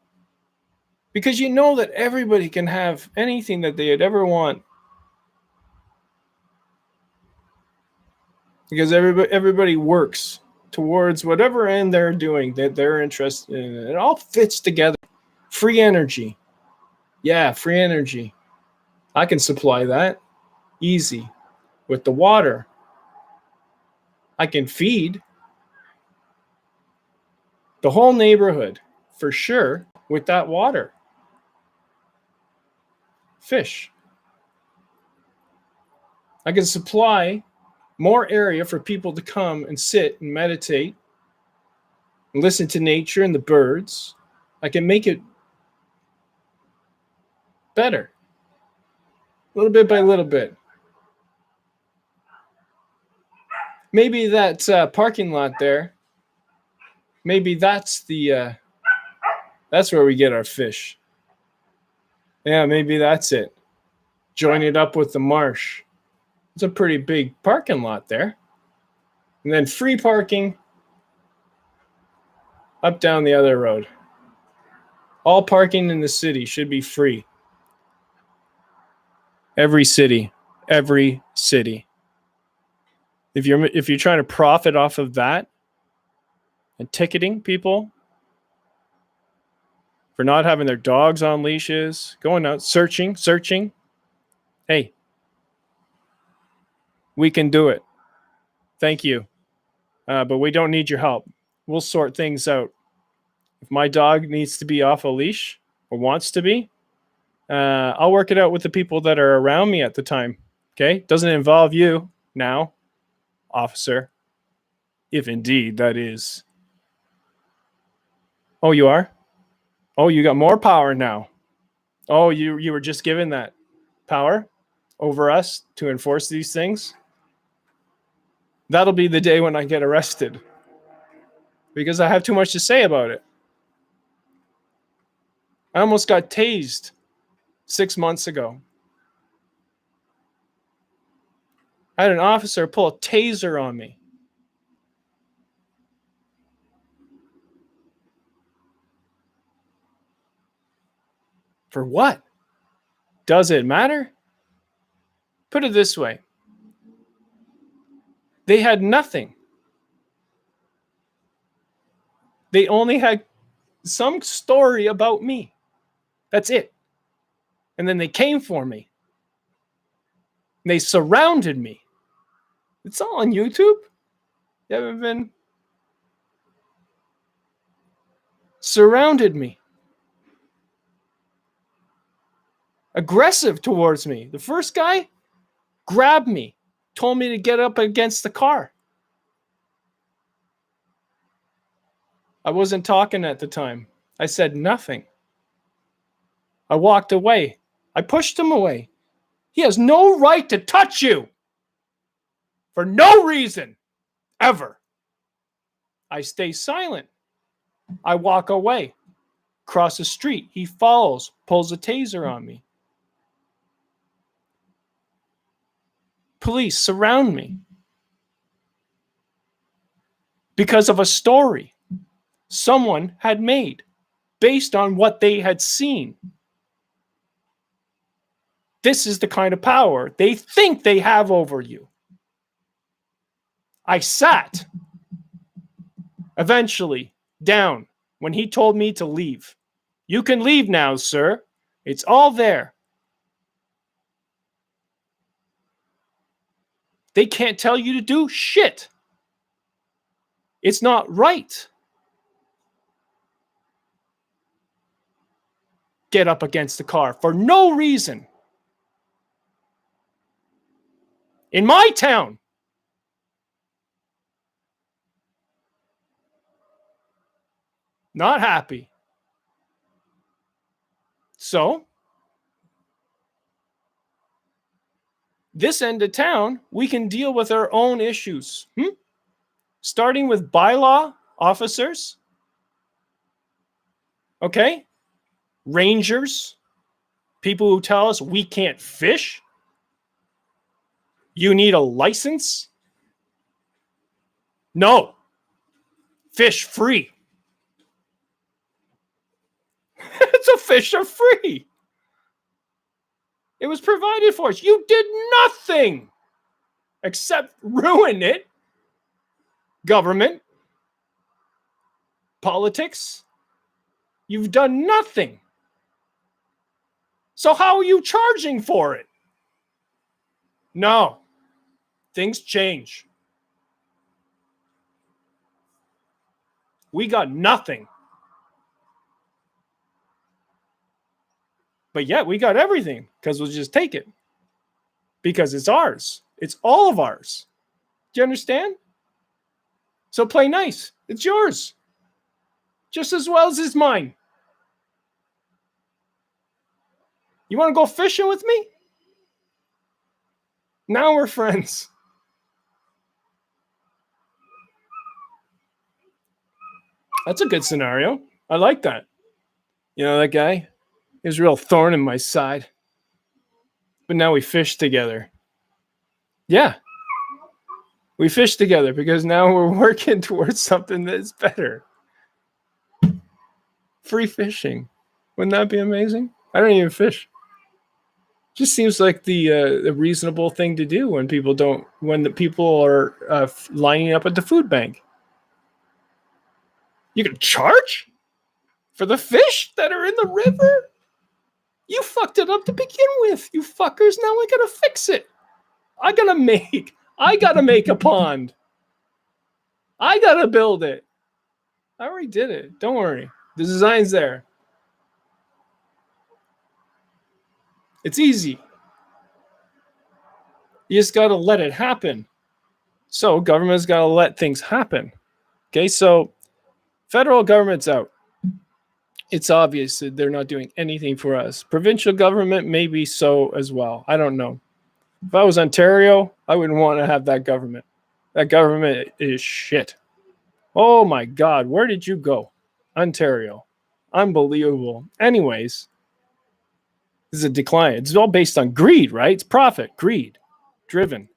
S1: because you know that everybody can have anything that they'd ever want. Because everybody works towards whatever end they're doing that they're interested in. It all fits together. Free energy. Yeah, free energy. I can supply that easy with the water. I can feed the whole neighborhood for sure with that water. Fish. I can supply more area for people to come and sit and meditate and listen to nature and the birds. I can make it better. Little bit by little bit. Maybe that parking lot there, maybe that's that's where we get our fish. Yeah, maybe that's it. Join it up with the marsh. It's a pretty big parking lot there. And then free parking up down the other road. All parking in the city should be free. Every city. Every city. If you're trying to profit off of that and ticketing people for not having their dogs on leashes, going out searching, hey, we can do it. Thank you. But we don't need your help. We'll sort things out. If my dog needs to be off a leash or wants to be, I'll work it out with the people that are around me at the time. Okay? Doesn't involve you now, officer. If indeed that is. Oh, you are? Oh, you got more power now. Oh, you were just given that power over us to enforce these things? That'll be the day when I get arrested. Because I have too much to say about it. I almost got tased 6 months ago. I had an officer pull a taser on me. For what? Does it matter? Put it this way. They had nothing. They only had some story about me. That's it. And then they came for me. They surrounded me. It's all on YouTube. You haven't been surrounded me. Aggressive towards me. The first guy grabbed me, told me to get up against the car. I wasn't talking at the time. I said nothing. I walked away. I pushed him away. He has no right to touch you. For no reason. Ever. I stay silent. I walk away. Cross the street. He follows. Pulls a taser on me. Police surround me. Because of a story someone had made based on what they had seen. This is the kind of power they think they have over you. I sat eventually down when he told me to leave. You can leave now, sir. It's all there. They can't tell you to do shit. It's not right. Get up against the car for no reason. In my town. Not happy. So, this end of town, we can deal with our own issues. Starting with bylaw officers. Okay? Rangers. People who tell us we can't fish. You need a license? No. Fish free. It's a fish are free. It was provided for us. You did nothing except ruin it. Government. Politics. You've done nothing. So how are you charging for it? No. Things change. We got nothing. But yet we got everything because we'll just take it. Because it's ours. It's all of ours. Do you understand? So play nice. It's yours. Just as well as it's mine. You want to go fishing with me? Now we're friends. That's a good scenario. I like that. You know, that guy? He was a real thorn in my side. But now we fish together. Yeah. We fish together because now we're working towards something that's better. Free fishing. Wouldn't that be amazing? I don't even fish. Just seems like the reasonable thing to do when the people are lining up at the food bank. You can charge for the fish that are in the river? You fucked it up to begin with, you fuckers. Now I gotta fix it. I gotta make a pond. I gotta build it. I already did it. Don't worry. The design's there. It's easy. You just gotta let it happen. So government's gotta let things happen. Okay, so federal government's out. It's obvious that they're not doing anything for us. Provincial government, maybe so as well. I don't know. If I was Ontario, I wouldn't want to have that government. That government is shit. Oh my God, where did you go? Ontario. Unbelievable. Anyways, this is a decline. It's all based on greed, right? It's profit, greed, driven.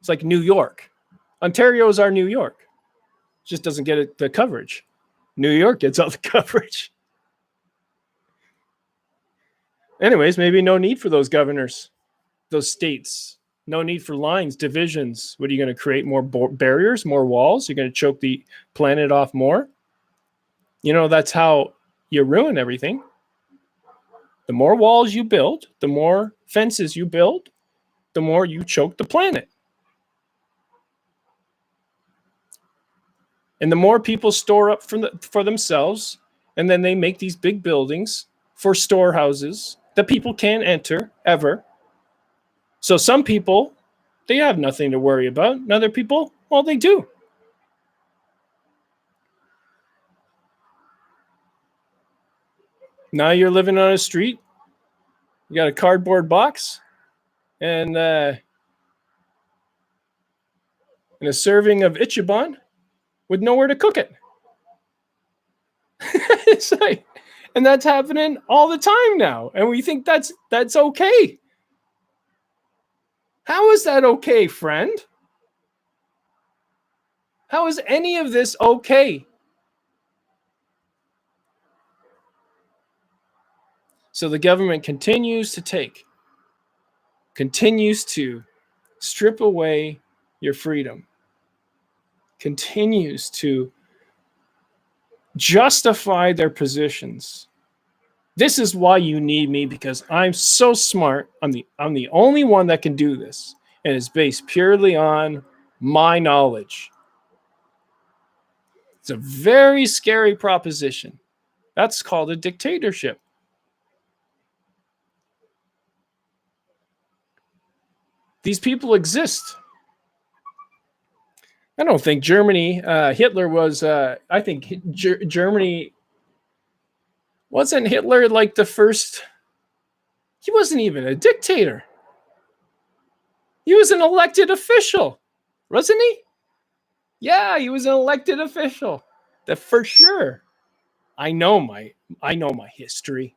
S1: It's like New York. Ontario is our New York. It just doesn't get the coverage. New York gets all the coverage. Anyways, maybe no need for those governors, those states. No need for lines, divisions. What are you going to create? More barriers, more walls? You're going to choke the planet off more? You know, that's how you ruin everything. The more walls you build, the more fences you build, the more you choke the planet. And the more people store up for themselves, and then they make these big buildings for storehouses that people can't enter ever. So some people, they have nothing to worry about. And other people, well, they do. Now you're living on a street. You got a cardboard box and a serving of Ichiban with nowhere to cook it. It's like, and that's happening all the time now. And we think that's okay. How is that okay, friend? How is any of this okay? So the government continues to strip away your freedom, continues to justify their positions. This is why you need me, because I'm so smart. I'm the only one that can do this, and it's based purely on my knowledge. It's a very scary proposition. That's called a dictatorship. These people exist. I don't think Germany, Hitler was, I think Germany, wasn't Hitler like the first, he wasn't even a dictator. He was an elected official, wasn't he? Yeah, he was an elected official. That for sure. I know my history.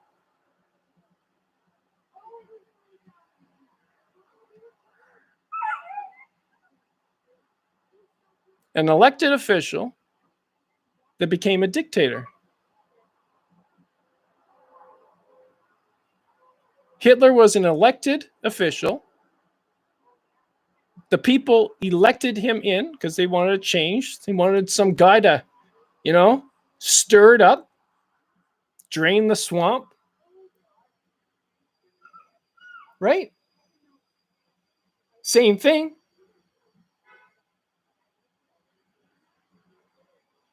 S1: An elected official that became a dictator. Hitler was an elected official. The people elected him in because they wanted a change. They wanted some guy to, stir it up, drain the swamp. Right? Same thing.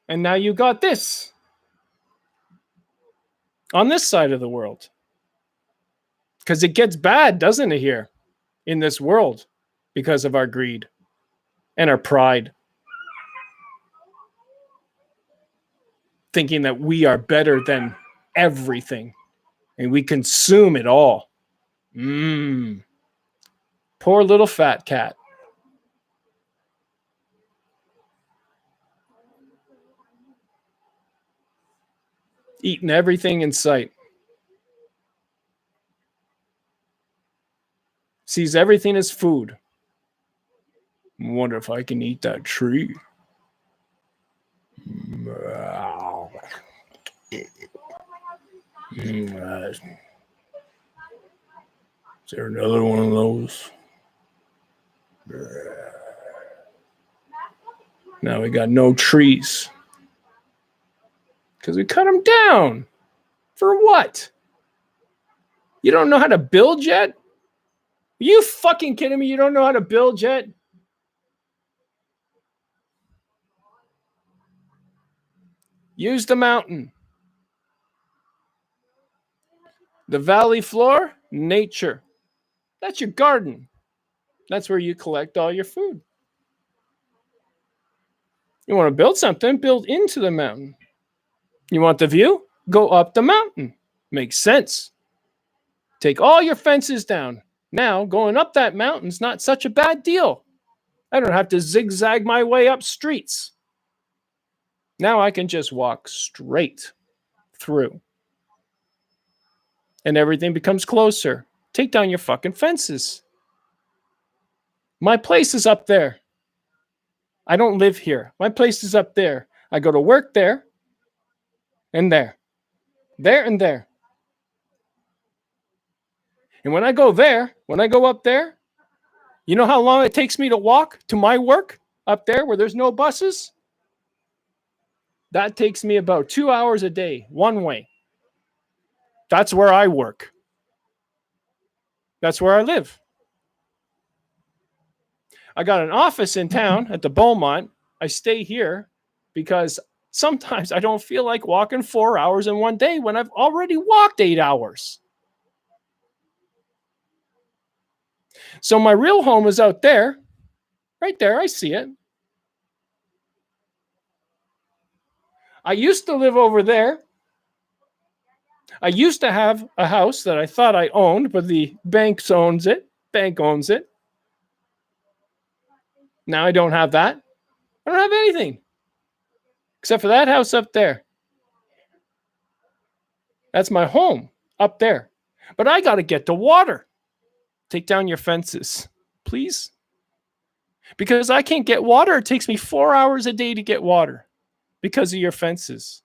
S1: And now you got this on this side of the world. Because it gets bad, doesn't it, here in this world because of our greed and our pride. Thinking that we are better than everything and we consume it all. Poor little fat cat. Eating everything in sight. Sees everything as food. Wonder if I can eat that tree. there another one of those? Now we got no trees. Because we cut them down. For what? You don't know how to build yet? Are you fucking kidding me? You don't know how to build yet? Use the mountain. The valley floor, nature. That's your garden. That's where you collect all your food. You want to build something, build into the mountain. You want the view? Go up the mountain. Makes sense. Take all your fences down. Now, going up that mountain's not such a bad deal. I don't have to zigzag my way up streets. Now I can just walk straight through. And everything becomes closer. Take down your fucking fences. My place is up there. I don't live here. My place is up there. I go to work there and there. There and there. And when I go up there, you know how long it takes me to walk to my work up there where there's no buses? That takes me about 2 hours a day, one way. That's where I work. That's where I live. I got an office in town at the Beaumont. I stay here because sometimes I don't feel like walking 4 hours in one day when I've already walked 8 hours. So my real home is out there. Right there, I see it. I used to live over there. I used to have a house that I thought I owned, but the bank owns it. Bank owns it. Now I don't have that. I don't have anything except for that house up there. That's my home up there. But I got to get to water. Take down your fences, please. Because I can't get water. It takes me 4 hours a day to get water because of your fences.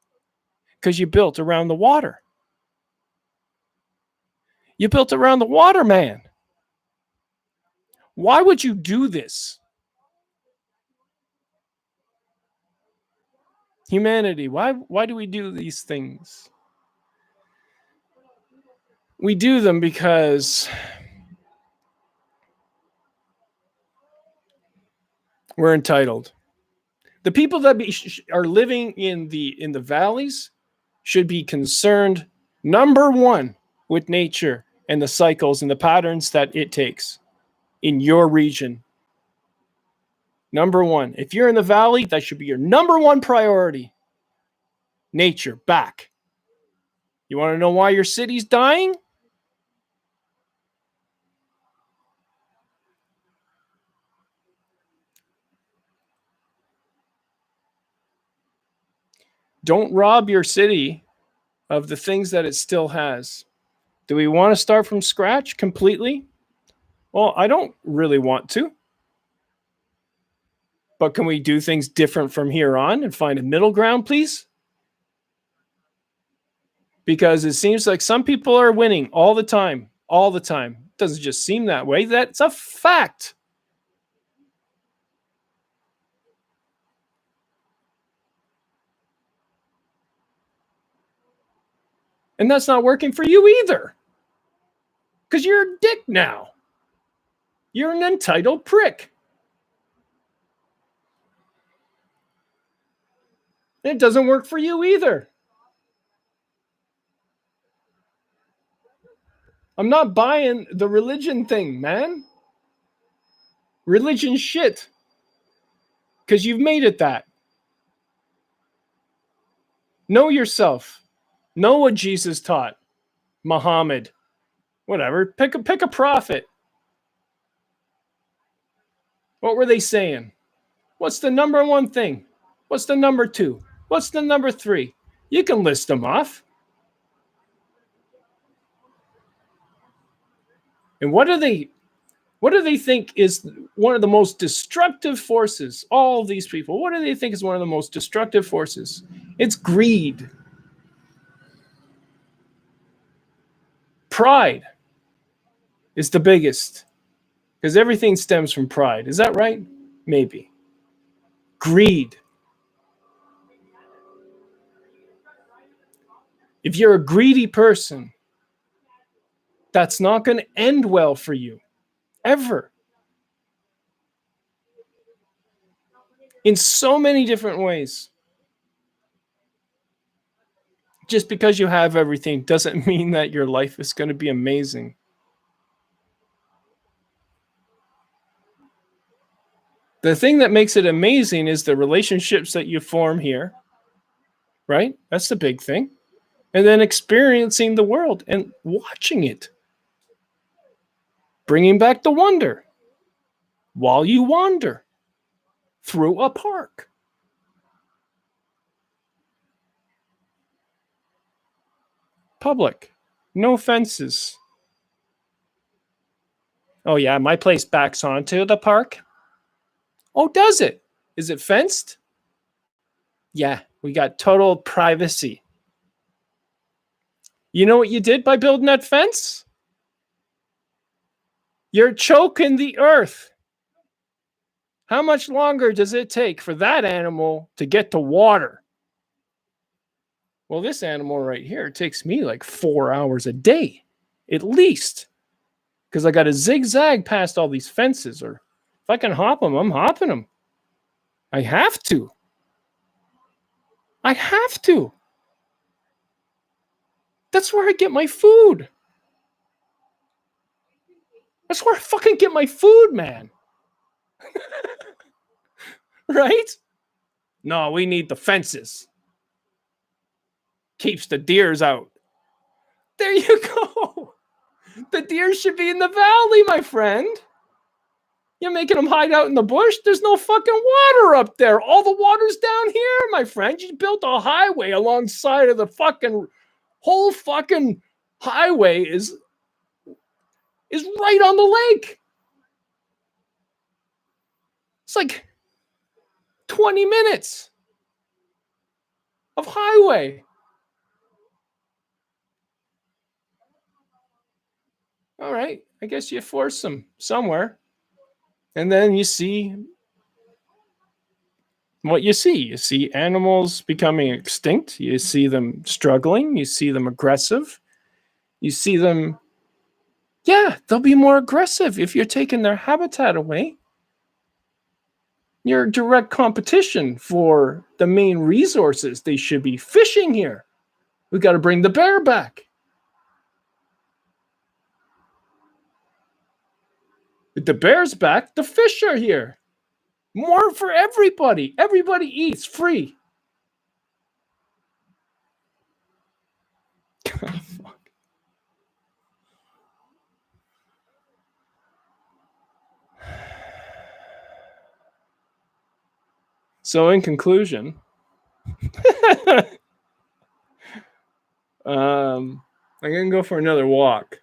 S1: Because you built around the water. You built around the water, man. Why would you do this? Humanity, why do we do these things? We do them because we're entitled. The people that are living in the valleys should be concerned, number one, with nature and the cycles and the patterns that it takes in your region. Number one. If you're in the valley, that should be your number one priority. Nature, back. You want to know why your city's dying? Don't rob your city of the things that it still has. Do we want to start from scratch completely? Well, I don't really want to. But can we do things different from here on and find a middle ground, please? Because it seems like some people are winning all the time. All the time. It doesn't just seem that way. That's a fact. And that's not working for you either. Because you're a dick now. You're an entitled prick. And it doesn't work for you either. I'm not buying the religion thing, man. Religion shit. Because you've made it that. Know yourself. Know what Jesus taught. Muhammad. Whatever. Pick a prophet. What were they saying? What's the number one thing? What's the number two? What's the number three? You can list them off. And what do they think is one of the most destructive forces? All these people, what do they think is one of the most destructive forces? It's greed. Pride. is the biggest. Because everything stems from pride. Is that right? Maybe. Greed. If you're a greedy person, that's not going to end well for you. Ever. In so many different ways. Just because you have everything doesn't mean that your life is going to be amazing. The thing that makes it amazing is the relationships that you form here, right? That's the big thing. And then experiencing the world and watching it. Bringing back the wonder while you wander through a park. Public. No fences. Oh yeah, my place backs onto the park. Oh, does it? Is it fenced? Yeah, we got total privacy. You know what you did by building that fence? You're choking the earth. How much longer does it take for that animal to get to water? Well, this animal right here takes me like 4 hours a day, at least. Because I got to zigzag past all these fences, or if I can hop them, I'm hopping them. I have to. I have to. That's where I get my food. That's where I fucking get my food, man. Right? No, we need the fences. Keeps the deers out. There you go. The deer should be in the valley, my friend. You're making them hide out in the bush? There's no fucking water up there. All the water's down here, my friend. You built a highway alongside of the fucking whole fucking highway is right on the lake. It's like 20 minutes of highway. All right, I guess you force them somewhere. And then you see what you see. You see animals becoming extinct. You see them struggling. You see them aggressive. You see them, yeah, they'll be more aggressive if you're taking their habitat away. You're direct competition for the main resources they should be fishing here. We got to bring the bear back. With the bear's back, the fish are here. More for everybody. Everybody eats free. God, fuck. So in conclusion, I'm going to go for another walk.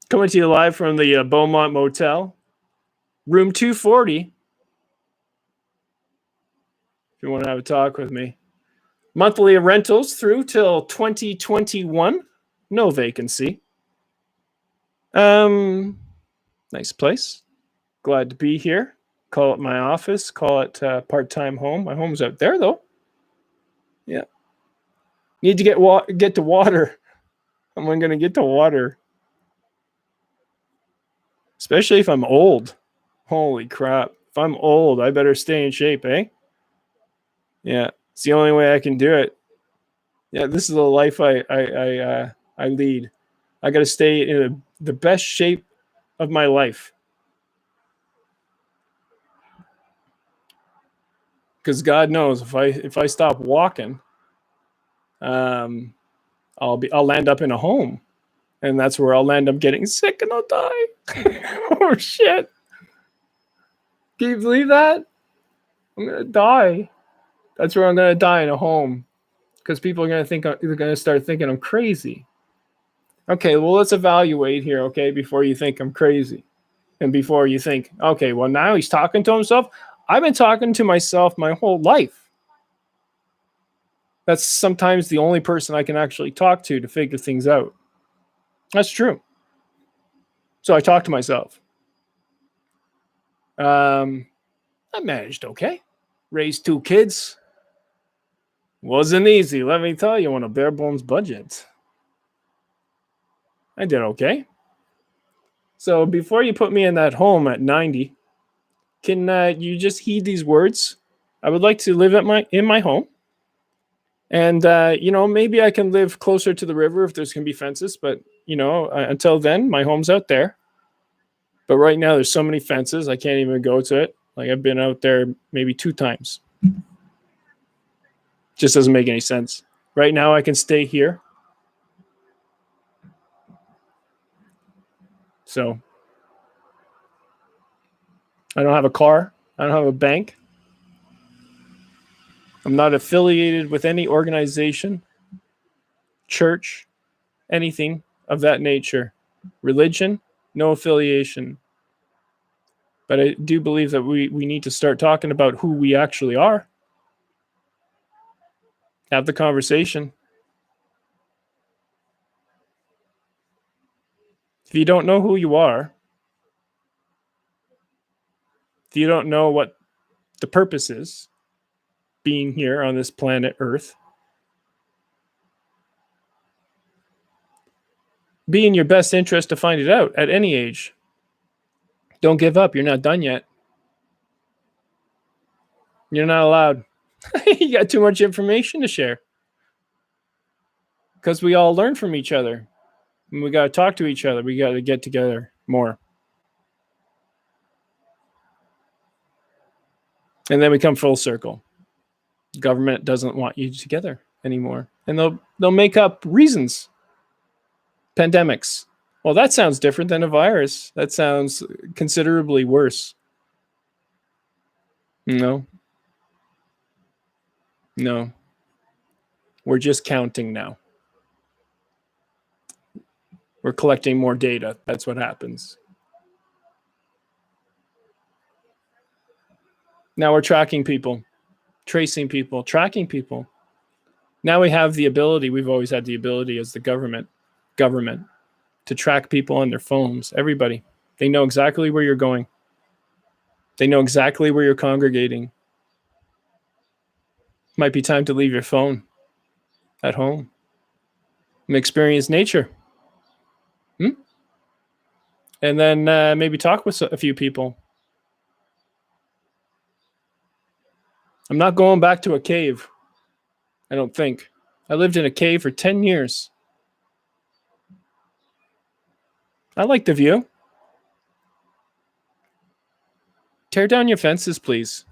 S1: Coming to you live from the Beaumont Motel, room 240. If you want to have a talk with me. Monthly rentals through till 2021. No vacancy. Nice place. Glad to be here. Call it my office. Call it part-time home. My home's out there, though. Yeah. Need to get to water. I'm going to get to water. Especially if I'm old. Holy crap. If I'm old, I better stay in shape, eh? Yeah. It's the only way I can do it. Yeah, this is the life I lead. I got to stay in the best shape of my life. Because God knows if I stop walking, I'll land up in a home, and that's where I'll end up getting sick and I'll die. Oh shit! Can you believe that? I'm gonna die. That's where I'm gonna die, in a home, because people are gonna start thinking I'm crazy. Okay, well, let's evaluate here, okay, before you think I'm crazy, and before you think, okay, well, now he's talking to himself. I've been talking to myself my whole life. That's sometimes the only person I can actually talk to figure things out. That's true. So I talk to myself. I managed okay. Raised 2 kids. Wasn't easy, let me tell you, on a bare bones budget. I did okay. So before you put me in that home at 90, can you just heed these words? I would like to live in my home, and maybe I can live closer to the river if there's gonna be fences. But until then, my home's out there. But right now, there's so many fences, I can't even go to it. Like I've been out there maybe 2 times. Just doesn't make any sense. Right now, I can stay here. So I don't have a car. I don't have a bank. I'm not affiliated with any organization, church, anything of that nature. Religion, no affiliation. But I do believe that we need to start talking about who we actually are. Have the conversation. If you don't know who you are, if you don't know what the purpose is, being here on this planet Earth, be in your best interest to find it out at any age. Don't give up. You're not done yet. You're not allowed. You got too much information to share. Because we all learn from each other. And we got to talk to each other. We got to get together more. And then we come full circle. Government doesn't want you together anymore. And they'll make up reasons. Pandemics. Well, that sounds different than a virus. That sounds considerably worse. No. We're just counting now. We're collecting more data. That's what happens. Now we're tracking people, tracing people, tracking people. Now we have the ability, we've always had the ability as the government to track people on their phones. Everybody. They know exactly where you're going. They know exactly where you're congregating. Might be time to leave your phone at home and experience nature. And then maybe talk with a few people. I'm not going back to a cave. I don't think. I lived in a cave for 10 years. I like the view. Tear down your fences, please.